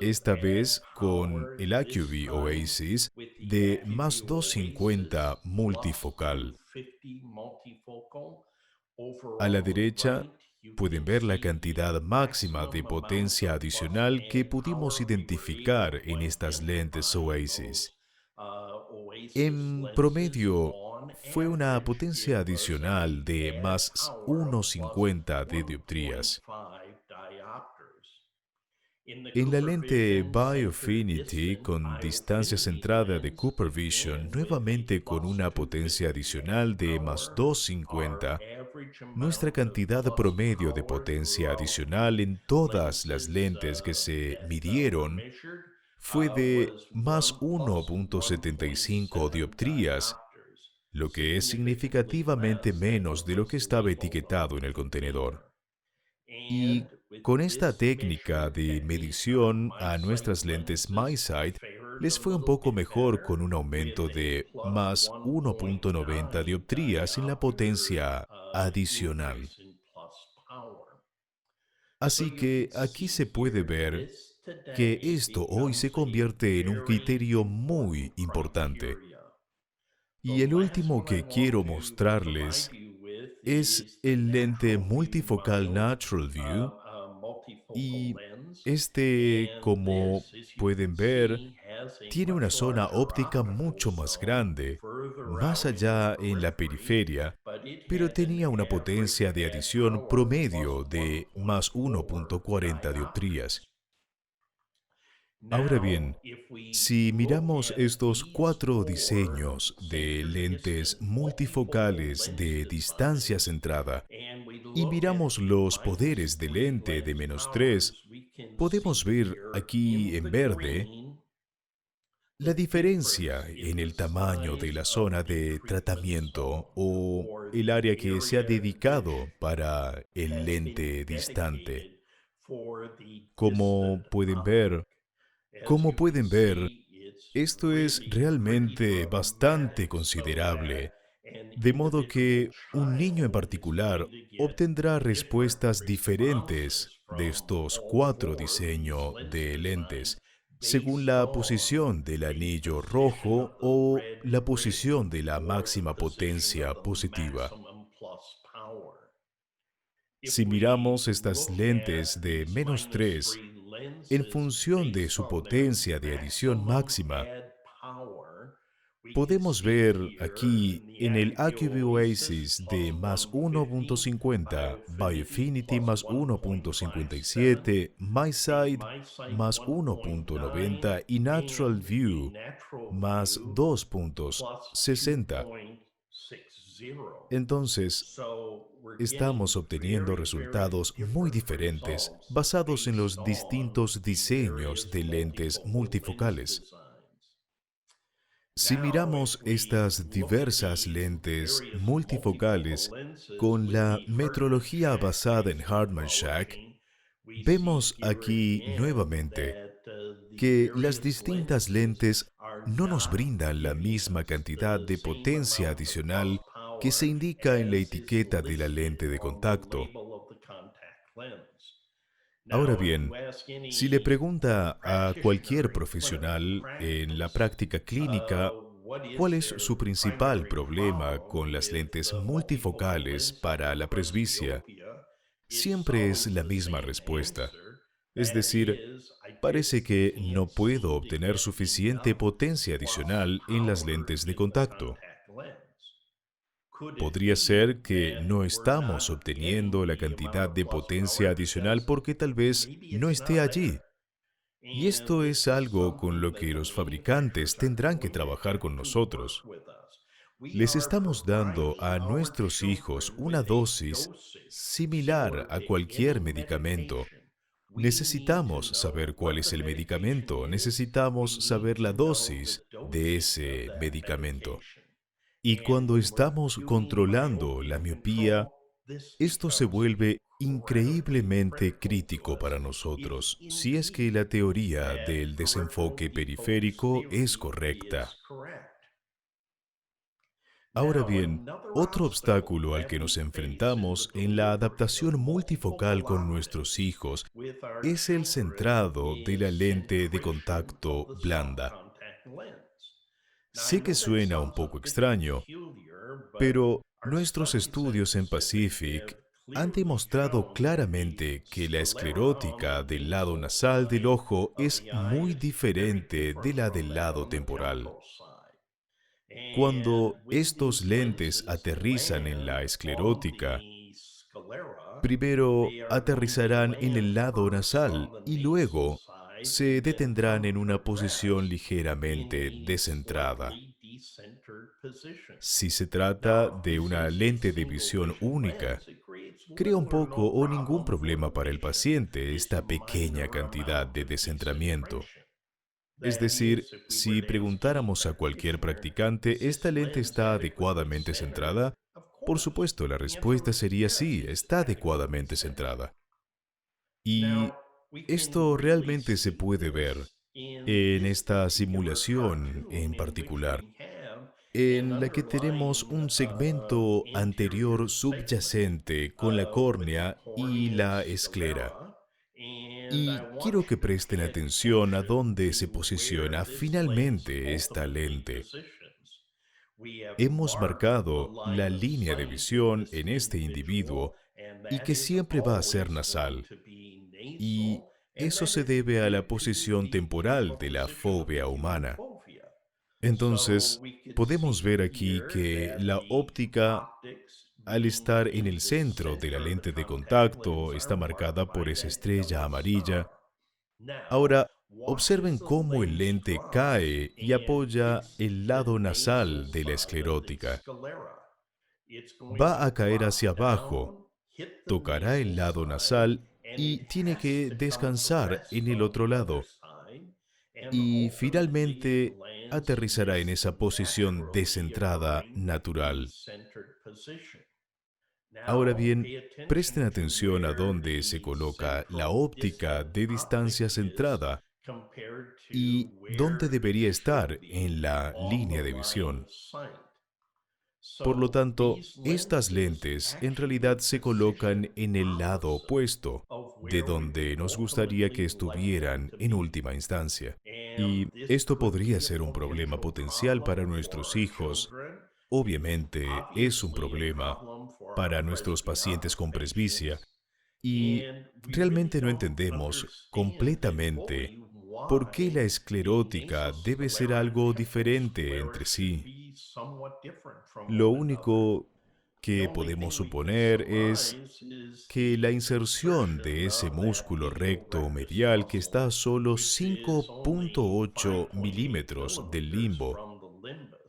esta vez con el Acuvue Oasis de +250 multifocal. A la derecha pueden ver la cantidad máxima de potencia adicional que pudimos identificar en estas lentes Oasis. En promedio, fue una potencia adicional de +1,50 de dioptrías. En la lente Biofinity con distancia centrada de Cooper Vision, nuevamente con una potencia adicional de más 250, nuestra cantidad promedio de potencia adicional en todas las lentes que se midieron fue de más 1.75 dioptrías, lo que es significativamente menos de lo que estaba etiquetado en el contenedor. Y con esta técnica de medición a nuestras lentes MiSight les fue un poco mejor con un aumento de más 1.90 dioptrías en la potencia adicional. Así que aquí se puede ver que esto hoy se convierte en un criterio muy importante. Y el último que quiero mostrarles es el lente multifocal Natural View. Y como pueden ver, tiene una zona óptica mucho más grande, más allá en la periferia, pero tenía una potencia de adición promedio de más 1.40 dioptrías. Ahora bien, si miramos estos cuatro diseños de lentes multifocales de distancia centrada y miramos los poderes de lente de -3, podemos ver aquí en verde la diferencia en el tamaño de la zona de tratamiento o el área que se ha dedicado para el lente distante. Como pueden ver, como pueden ver, esto es realmente bastante considerable, de modo que un niño en particular obtendrá respuestas diferentes de estos cuatro diseños de lentes, según la posición del anillo rojo o la posición de la máxima potencia positiva. Si miramos estas lentes de -3, en función de su potencia de adición máxima, podemos ver aquí en el AcuView Oasis de más 1.50, Biofinity más 1.57, MiSight más 1.90 y Natural View más 2.60. Entonces, estamos obteniendo resultados muy diferentes basados en los distintos diseños de lentes multifocales. Si miramos estas diversas lentes multifocales con la metrología basada en Hartmann-Shack, vemos aquí nuevamente que las distintas lentes no nos brindan la misma cantidad de potencia adicional que se indica en la etiqueta de la lente de contacto. Ahora bien, si le pregunta a cualquier profesional en la práctica clínica cuál es su principal problema con las lentes multifocales para la presbicia, siempre es la misma respuesta. Es decir, parece que no puedo obtener suficiente potencia adicional en las lentes de contacto. Podría ser que no estamos obteniendo la cantidad de potencia adicional porque tal vez no esté allí. Y esto es algo con lo que los fabricantes tendrán que trabajar con nosotros. Les estamos dando a nuestros hijos una dosis similar a cualquier medicamento. Necesitamos saber cuál es el medicamento, necesitamos saber la dosis de ese medicamento. Y cuando estamos controlando la miopía, esto se vuelve increíblemente crítico para nosotros, si es que la teoría del desenfoque periférico es correcta. Ahora bien, otro obstáculo al que nos enfrentamos en la adaptación multifocal con nuestros hijos es el centrado de la lente de contacto blanda. Sé que suena un poco extraño, pero nuestros estudios en Pacific han demostrado claramente que la esclerótica del lado nasal del ojo es muy diferente de la del lado temporal. Cuando estos lentes aterrizan en la esclerótica, Primero aterrizarán en el lado nasal y luego se detendrán en una posición ligeramente descentrada. Si se trata de una lente de visión única, crea un poco o ningún problema para el paciente esta pequeña cantidad de descentramiento. Es decir, si preguntáramos a cualquier practicante, ¿esta lente está adecuadamente centrada? Por supuesto, la respuesta sería sí, está adecuadamente centrada. Y esto realmente se puede ver en esta simulación en particular, en la que tenemos un segmento anterior subyacente con la córnea y la esclera. Y quiero que presten atención a dónde se posiciona finalmente esta lente. Hemos marcado la línea de visión en este individuo y que siempre va a ser nasal. Y eso se debe a la posición temporal de la fóvea humana. Entonces, podemos ver aquí que la óptica, al estar en el centro de la lente de contacto, está marcada por esa estrella amarilla. Ahora, observen cómo el lente cae y apoya el lado nasal de la esclerótica. Va a caer hacia abajo, tocará el lado nasal y tiene que descansar en el otro lado. Y finalmente aterrizará en esa posición descentrada natural. Ahora bien, presten atención a dónde se coloca la óptica de distancia centrada y dónde debería estar en la línea de visión. Por lo tanto, estas lentes en realidad se colocan en el lado opuesto de donde nos gustaría que estuvieran en última instancia. Y esto podría ser un problema potencial para nuestros hijos. Obviamente es un problema para nuestros pacientes con presbicia y realmente no entendemos completamente por qué la esclerótica debe ser algo diferente entre sí. Lo único que podemos suponer es que la inserción de ese músculo recto medial que está a solo 5,8 milímetros del limbo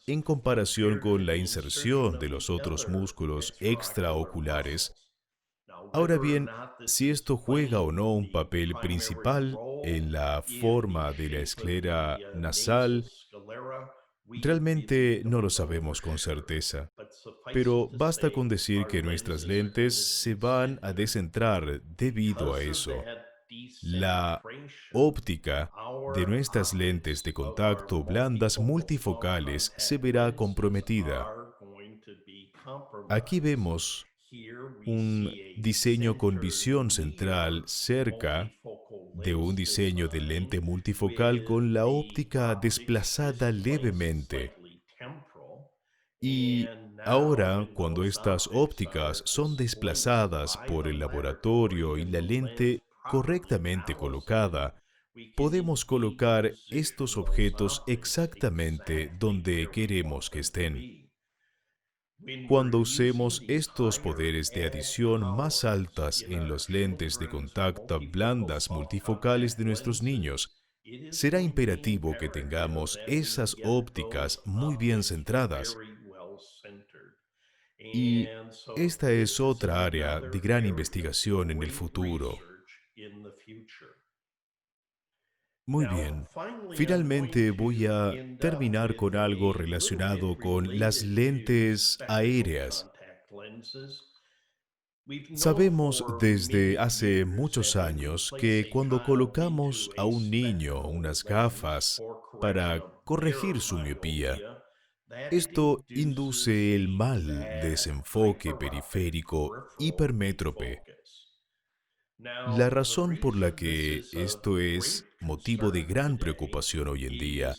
en comparación con la inserción de los otros músculos extraoculares. Ahora bien, si esto juega o no un papel principal en la forma de la esclera nasal, realmente no lo sabemos con certeza. Pero basta con decir que nuestras lentes se van a descentrar debido a eso. La óptica de nuestras lentes de contacto blandas multifocales se verá comprometida. Aquí vemos un diseño con visión central cerca de un diseño de lente multifocal con la óptica desplazada levemente. Y ahora, cuando estas ópticas son desplazadas por el laboratorio y la lente correctamente colocada, podemos colocar estos objetos exactamente donde queremos que estén. Cuando usemos estos poderes de adición más altas en los lentes de contacto blandas multifocales de nuestros niños, será imperativo que tengamos esas ópticas muy bien centradas. Y esta es otra área de gran investigación en el futuro. Muy bien. Finalmente voy a terminar con algo relacionado con las lentes aéreas. Sabemos desde hace muchos años que cuando colocamos a un niño unas gafas para corregir su miopía, esto induce el mal desenfoque periférico hipermétrope. La razón por la que esto es motivo de gran preocupación hoy en día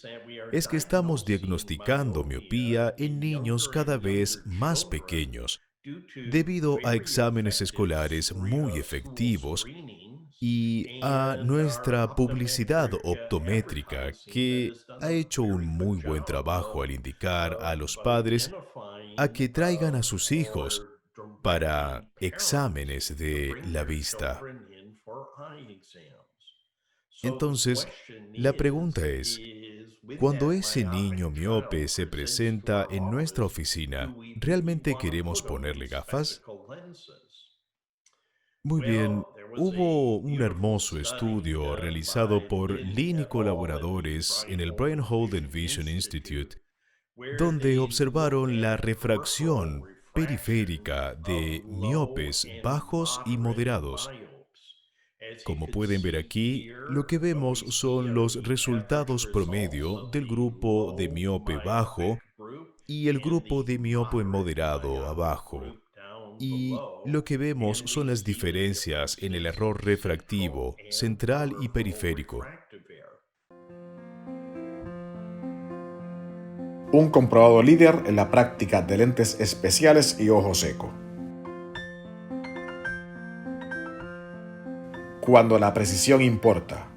es que estamos diagnosticando miopía en niños cada vez más pequeños debido a exámenes escolares muy efectivos y a nuestra publicidad optométrica que ha hecho un muy buen trabajo al indicar a los padres a que traigan a sus hijos para exámenes de la vista. Entonces, la pregunta es, cuando ese niño miope se presenta en nuestra oficina, ¿realmente queremos ponerle gafas? Muy bien, hubo un hermoso estudio realizado por Lin y colaboradores en el Brian Holden Vision Institute, donde observaron la refracción periférica de miopes bajos y moderados. Como pueden ver aquí, lo que vemos son los resultados promedio del grupo de miope bajo y el grupo de miope moderado abajo. Y lo que vemos son las diferencias en el error refractivo central y periférico. Un comprobado líder en la práctica de lentes especiales y ojo seco. Cuando la precisión importa.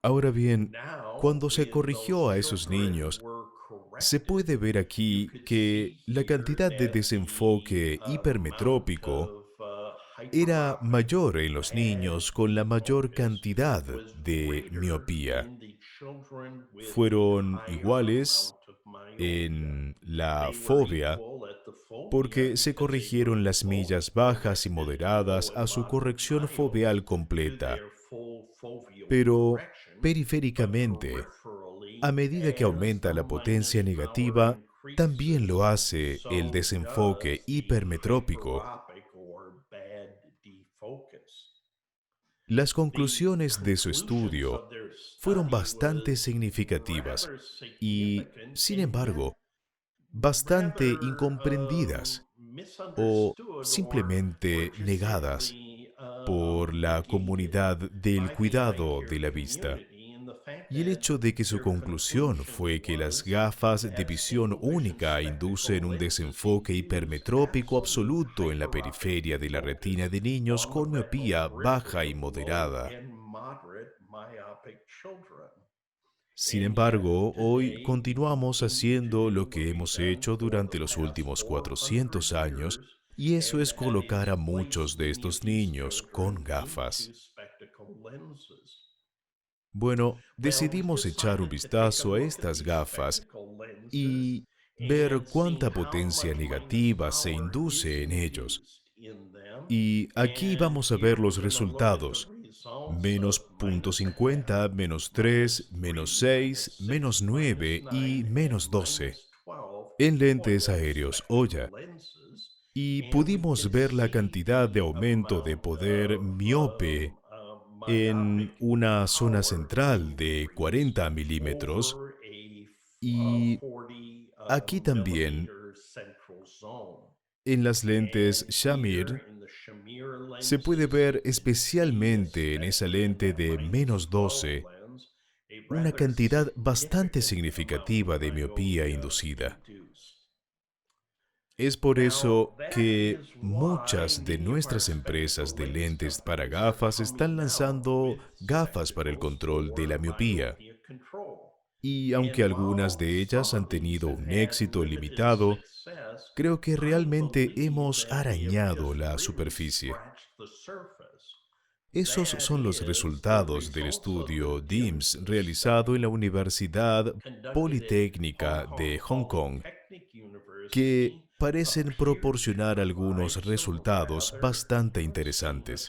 Ahora bien, cuando se corrigió a esos niños, se puede ver aquí que la cantidad de desenfoque hipermetrópico era mayor en los niños con la mayor cantidad de miopía. Fueron iguales en la fobia porque se corrigieron las millas bajas y moderadas a su corrección foveal completa. Pero periféricamente, a medida que aumenta la potencia negativa, también lo hace el desenfoque hipermetrópico. Las conclusiones de su estudio fueron bastante significativas y, sin embargo, bastante incomprendidas o simplemente negadas por la comunidad del cuidado de la vista. Y el hecho de que su conclusión fue que las gafas de visión única inducen un desenfoque hipermetrópico absoluto en la periferia de la retina de niños con miopía baja y moderada. Sin embargo, hoy continuamos haciendo lo que hemos hecho durante los últimos 400 años, y eso es colocar a muchos de estos niños con gafas. Bueno, decidimos echar un vistazo a estas gafas y ver cuánta potencia negativa se induce en ellos. Y aquí vamos a ver los resultados. Menos 0,50, menos 3, menos 6, menos 9 y menos 12 en lentes aéreos Hoya. Y pudimos ver la cantidad de aumento de poder miope en una zona central de 40 milímetros, y aquí también en las lentes Shamir se puede ver especialmente en esa lente de menos 12 una cantidad bastante significativa de miopía inducida. Es por eso que muchas de nuestras empresas de lentes para gafas están lanzando gafas para el control de la miopía. Y aunque algunas de ellas han tenido un éxito limitado, creo que realmente hemos arañado la superficie. Esos son los resultados del estudio DIMS realizado en la Universidad Politécnica de Hong Kong, que parecen proporcionar algunos resultados bastante interesantes.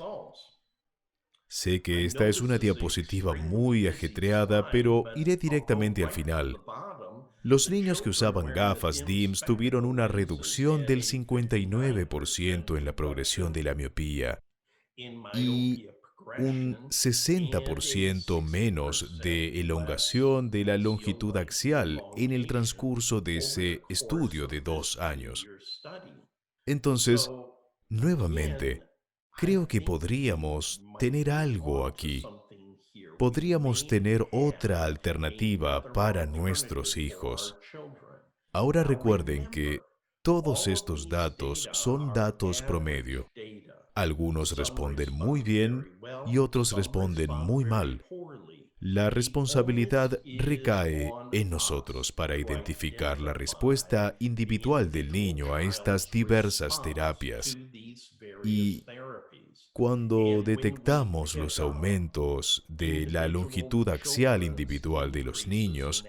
Sé que esta es una diapositiva muy ajetreada, pero iré directamente al final. Los niños que usaban gafas DIMS tuvieron una reducción del 59% en la progresión de la miopía y un 60% menos de elongación de la longitud axial en el transcurso de ese estudio de 2 años. Entonces, nuevamente, creo que podríamos tener algo aquí. Podríamos tener otra alternativa para nuestros hijos. Ahora recuerden que todos estos datos son datos promedio. Algunos responden muy bien y otros responden muy mal. La responsabilidad recae en nosotros para identificar la respuesta individual del niño a estas diversas terapias. Y cuando detectamos los aumentos de la longitud axial individual de los niños,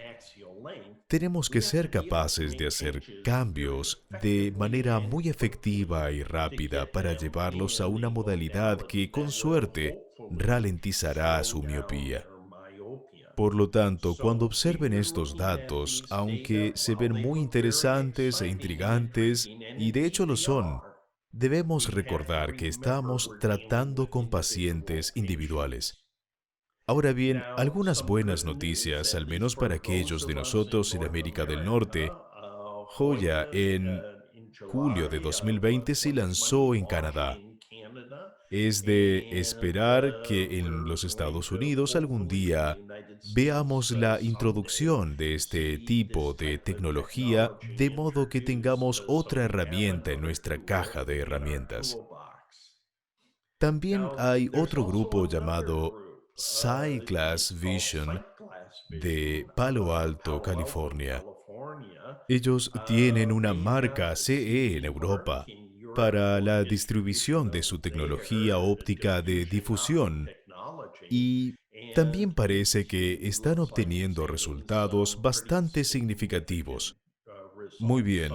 tenemos que ser capaces de hacer cambios de manera muy efectiva y rápida para llevarlos a una modalidad que, con suerte, ralentizará su miopía. Por lo tanto, cuando observen estos datos, aunque se ven muy interesantes e intrigantes, y de hecho lo son, debemos recordar que estamos tratando con pacientes individuales. Ahora bien, algunas buenas noticias, al menos para aquellos de nosotros en América del Norte. Joya en julio de 2020 se lanzó en Canadá. Es de esperar que en los Estados Unidos algún día veamos la introducción de este tipo de tecnología, de modo que tengamos otra herramienta en nuestra caja de herramientas. También hay otro grupo llamado SciGlass Vision de Palo Alto, California. Ellos tienen una marca CE en Europa para la distribución de su tecnología óptica de difusión y también parece que están obteniendo resultados bastante significativos. Muy bien,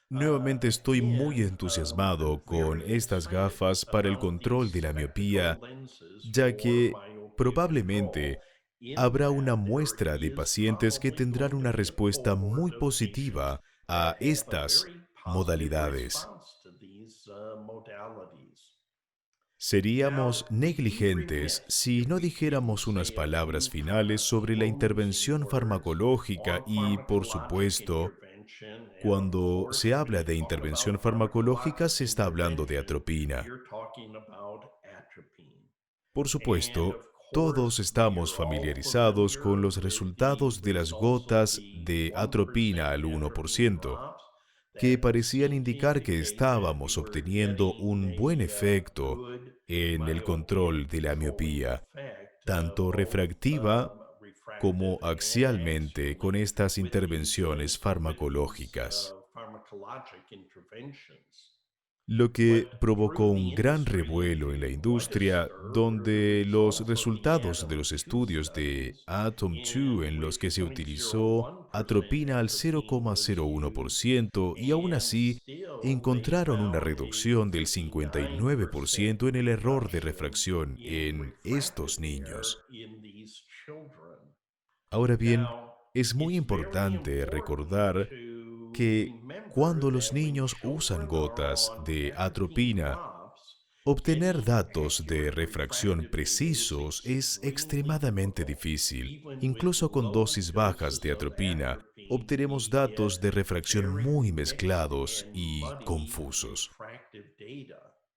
nuevamente estoy muy entusiasmado con estas gafas para el control de la miopía, ya que probablemente habrá una muestra de pacientes que tendrán una respuesta muy positiva a estas modalidades. Seríamos negligentes si no dijéramos unas palabras finales sobre la intervención farmacológica y, por supuesto, cuando se habla de intervención farmacológica se está hablando de atropina. Por supuesto, todos estamos familiarizados con los resultados de las gotas de atropina al 1%, que parecían indicar que estábamos obteniendo un buen efecto en el control de la miopía, tanto refractiva como axialmente con estas intervenciones farmacológicas. Lo que provocó un gran revuelo en la industria, donde los resultados de los estudios de ATOM2 en los que se utilizó atropina al 0,01% y aún así encontraron una reducción del 59% en el error de refracción en estos niños. Ahora bien, es muy importante recordar que cuando los niños usan gotas de atropina, obtener datos de refracción precisos es extremadamente difícil. Incluso con dosis bajas de atropina, obtenemos datos de refracción muy mezclados y confusos.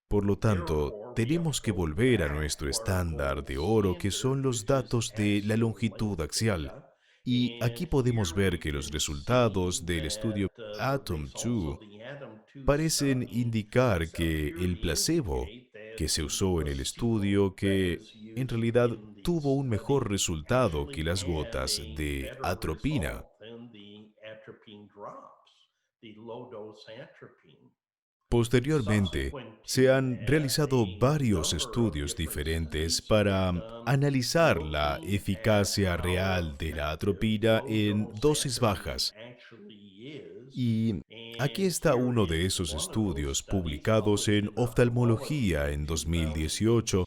Por lo tanto, tenemos que volver a nuestro estándar de oro, que son los datos de la longitud axial. Y aquí podemos ver que los resultados del estudio ATOM2 parecen indicar que el placebo que se usó en el estudio, que en realidad tuvo un mejor resultado que las gotas de atropina. Posteriormente, se han realizado varios estudios diferentes para analizar la eficacia real de la atropina en dosis bajas. Y aquí está uno de esos estudios publicados en Oftalmología en 2018,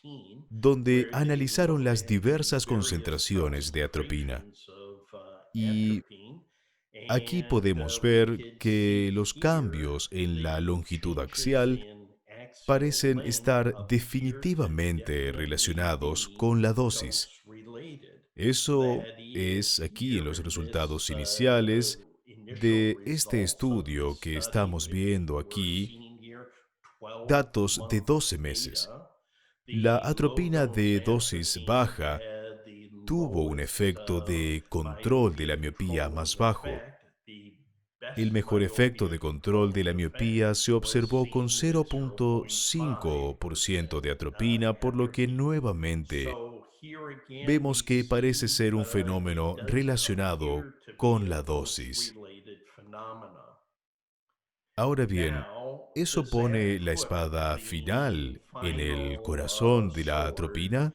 donde analizaron las diversas concentraciones de atropina. Y aquí podemos ver que los cambios en la longitud axial parecen estar definitivamente relacionados con la dosis. Eso es aquí en los resultados iniciales de este estudio que estamos viendo aquí, datos de 12 meses. La atropina de dosis baja tuvo un efecto de control de la miopía más bajo. El mejor efecto de control de la miopía se observó con 0.5% de atropina, por lo que nuevamente vemos que parece ser un fenómeno relacionado con la dosis. Ahora bien, ¿eso pone la espada final en el corazón de la atropina?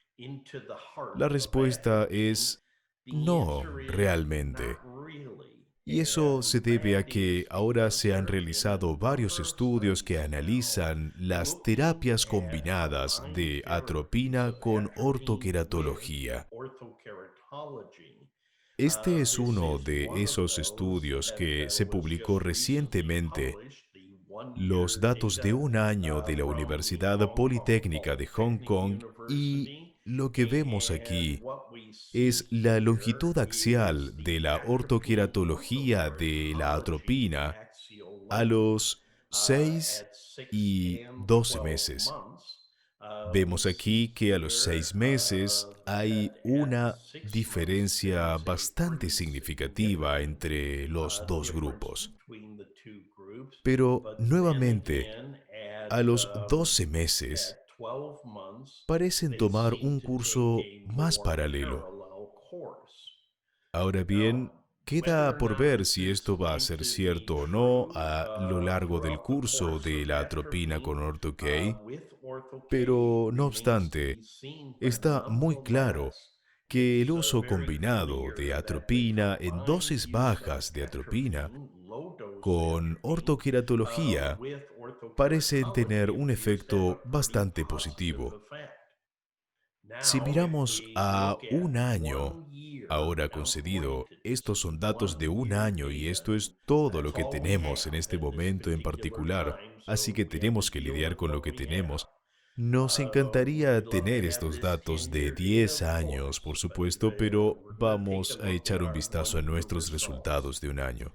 La respuesta es no, realmente. Y eso se debe a que ahora se han realizado varios estudios que analizan las terapias combinadas de atropina con ortoqueratología. Este es uno de esos estudios que se publicó recientemente. Los datos de un año de la Universidad Politécnica de Hong Kong, y lo que vemos aquí es la longitud axial de la ortoqueratología de la atropina a los 6 y 12 meses. Vemos aquí que a los 6 meses hay una diferencia bastante significativa entre los dos grupos. Pero nuevamente, a los 12 meses, parecen tomar un curso más paralelo. Ahora bien, queda por ver si esto va a ser cierto o no a lo largo del curso de la atropina con Ortho-K, pero no obstante, está muy claro que el uso combinado de atropina en dosis bajas de atropina con ortoqueratología parecen tener un efecto bastante positivo. Si miramos a un año, ahora concedido, estos son datos de un año y esto es todo lo que tenemos en este momento en particular, así que tenemos que lidiar con lo que tenemos. Nos encantaría tener estos datos de 10 años, por supuesto, pero vamos a echar un vistazo a nuestros resultados de un año.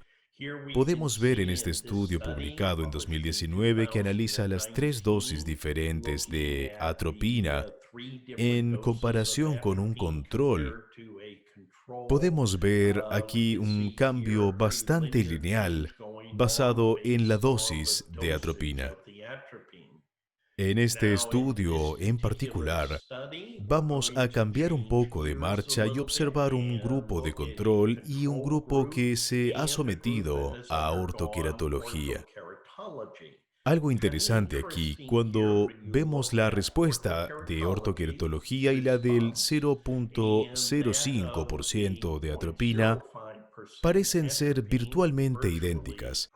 Podemos ver en este estudio publicado en 2019 que analiza las 3 dosis diferentes de atropina en comparación con un control. Podemos ver aquí un cambio bastante lineal basado en la dosis de atropina. En este estudio en particular, vamos a cambiar un poco de marcha y observar un grupo de control y un grupo que se ha sometido a ortoqueratología. Algo interesante aquí, cuando vemos la respuesta de ortoqueratología y la del 0.05% de atropina, parecen ser virtualmente idénticas.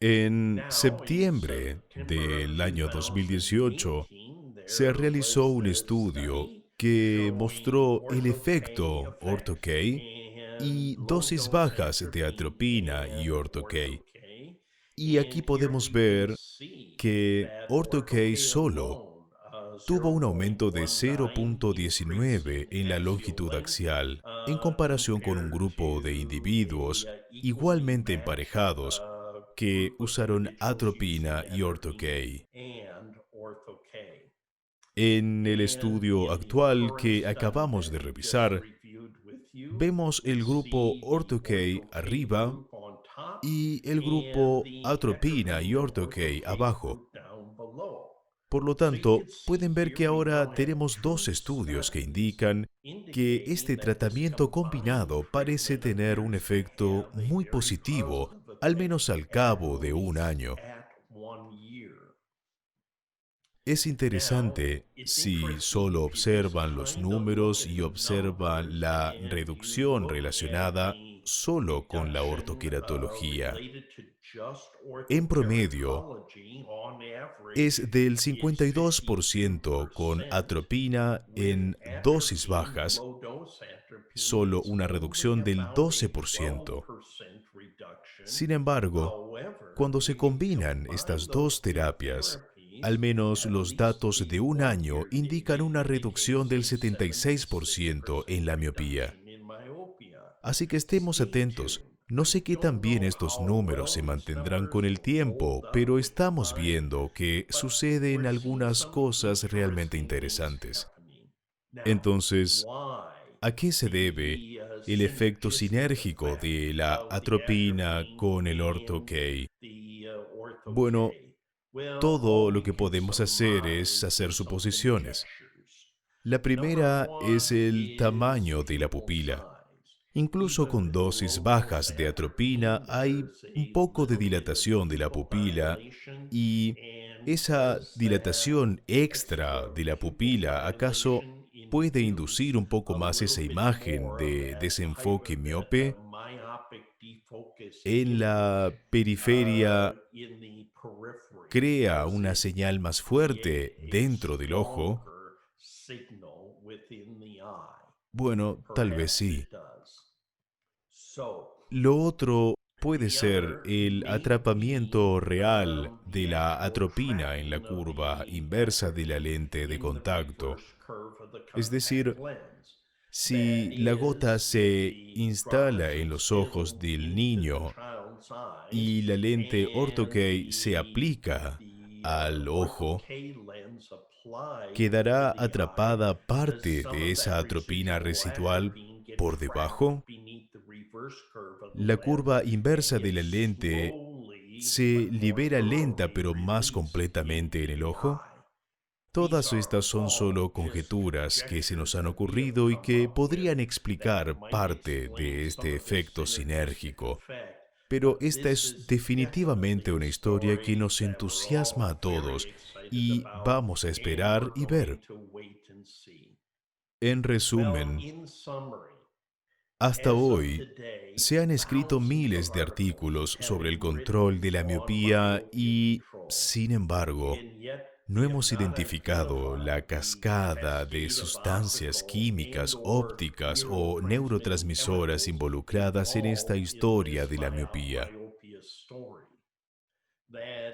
En septiembre del año 2018, se realizó un estudio que mostró el efecto Ortho-K y dosis bajas de atropina y Ortho-K. Y aquí podemos ver que Ortho-K solo tuvo un aumento de 0.19 en la longitud axial en comparación con un grupo de individuos igualmente emparejados que usaron atropina y Ortho-K. En el estudio actual que acabamos de revisar, vemos el grupo Ortho-K arriba y el grupo atropina y Ortho-K abajo. Por lo tanto, pueden ver que ahora tenemos dos estudios que indican que este tratamiento combinado parece tener un efecto muy positivo, al menos al cabo de un año. Es interesante si solo observan los números y observan la reducción relacionada solo con la ortoqueratología. En promedio, es del 52% con atropina en dosis bajas, solo una reducción del 12%. Sin embargo, cuando se combinan estas dos terapias, al menos los datos de un año indican una reducción del 76% en la miopía. Así que estemos atentos. No sé qué tan bien estos números se mantendrán con el tiempo, pero estamos viendo que suceden algunas cosas realmente interesantes. Entonces, ¿a qué se debe el efecto sinérgico de la atropina con el ortho-K. Bueno, todo lo que podemos hacer es hacer suposiciones. La primera es el tamaño de la pupila. Incluso con dosis bajas de atropina hay un poco de dilatación de la pupila y esa dilatación extra de la pupila acaso puede inducir un poco más esa imagen de desenfoque miope en la periferia, crea una señal más fuerte dentro del ojo. Bueno, tal vez sí. Lo otro puede ser el atrapamiento real de la atropina en la curva inversa de la lente de contacto. Es decir, si la gota se instala en los ojos del niño y la lente ortho-K se aplica al ojo, ¿quedará atrapada parte de esa atropina residual por debajo? La curva inversa de la lente se libera lenta pero más completamente en el ojo. Todas estas son solo conjeturas que se nos han ocurrido y que podrían explicar parte de este efecto sinérgico. Pero esta es definitivamente una historia que nos entusiasma a todos y vamos a esperar y ver. En resumen, hasta hoy se han escrito miles de artículos sobre el control de la miopía y, sin embargo, no hemos identificado la cascada de sustancias químicas, ópticas o neurotransmisoras involucradas en esta historia de la miopía.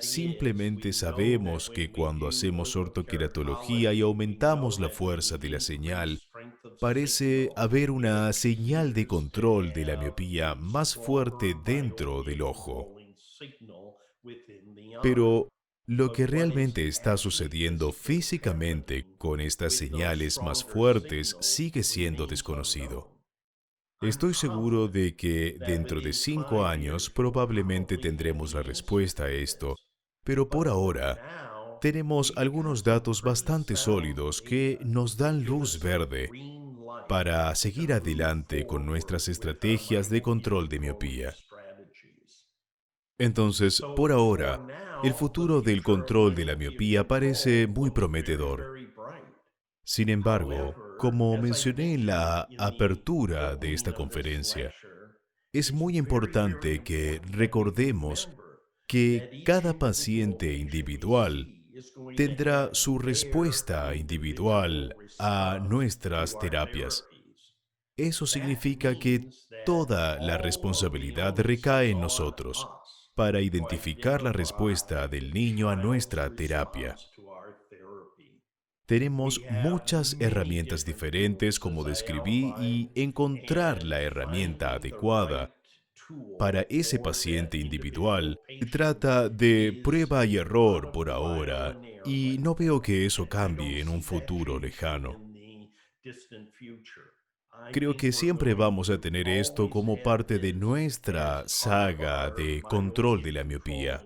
Simplemente sabemos que cuando hacemos ortoqueratología y aumentamos la fuerza de la señal, parece haber una señal de control de la miopía más fuerte dentro del ojo. Pero lo que realmente está sucediendo físicamente con estas señales más fuertes sigue siendo desconocido. Estoy seguro de que dentro de 5 años probablemente tendremos la respuesta a esto, pero por ahora tenemos algunos datos bastante sólidos que nos dan luz verde para seguir adelante con nuestras estrategias de control de miopía. Entonces, por ahora, el futuro del control de la miopía parece muy prometedor. Sin embargo, como mencioné en la apertura de esta conferencia, es muy importante que recordemos que cada paciente individual tendrá su respuesta individual a nuestras terapias. Eso significa que toda la responsabilidad recae en nosotros para identificar la respuesta del niño a nuestra terapia. Tenemos muchas herramientas diferentes, como describí, y encontrar la herramienta adecuada para ese paciente individual trata de prueba y error por ahora, y no veo que eso cambie en un futuro lejano. Creo que siempre vamos a tener esto como parte de nuestra saga de control de la miopía.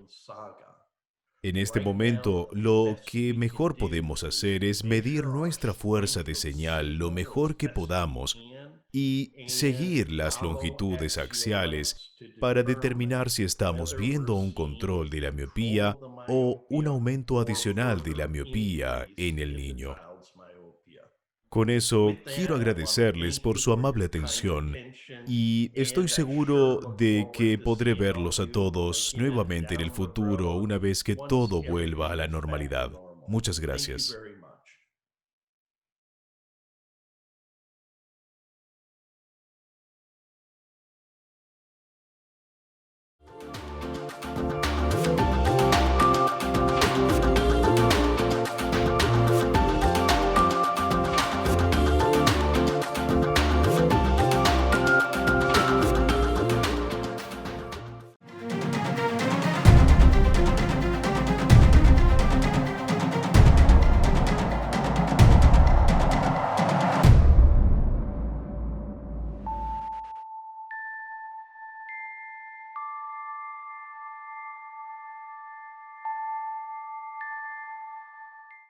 En este momento, lo que mejor podemos hacer es medir nuestra fuerza de señal lo mejor que podamos y seguir las longitudes axiales para determinar si estamos viendo un control de la miopía o un aumento adicional de la miopía en el niño. Con eso, quiero agradecerles por su amable atención y estoy seguro de que podré verlos a todos nuevamente en el futuro una vez que todo vuelva a la normalidad. Muchas gracias.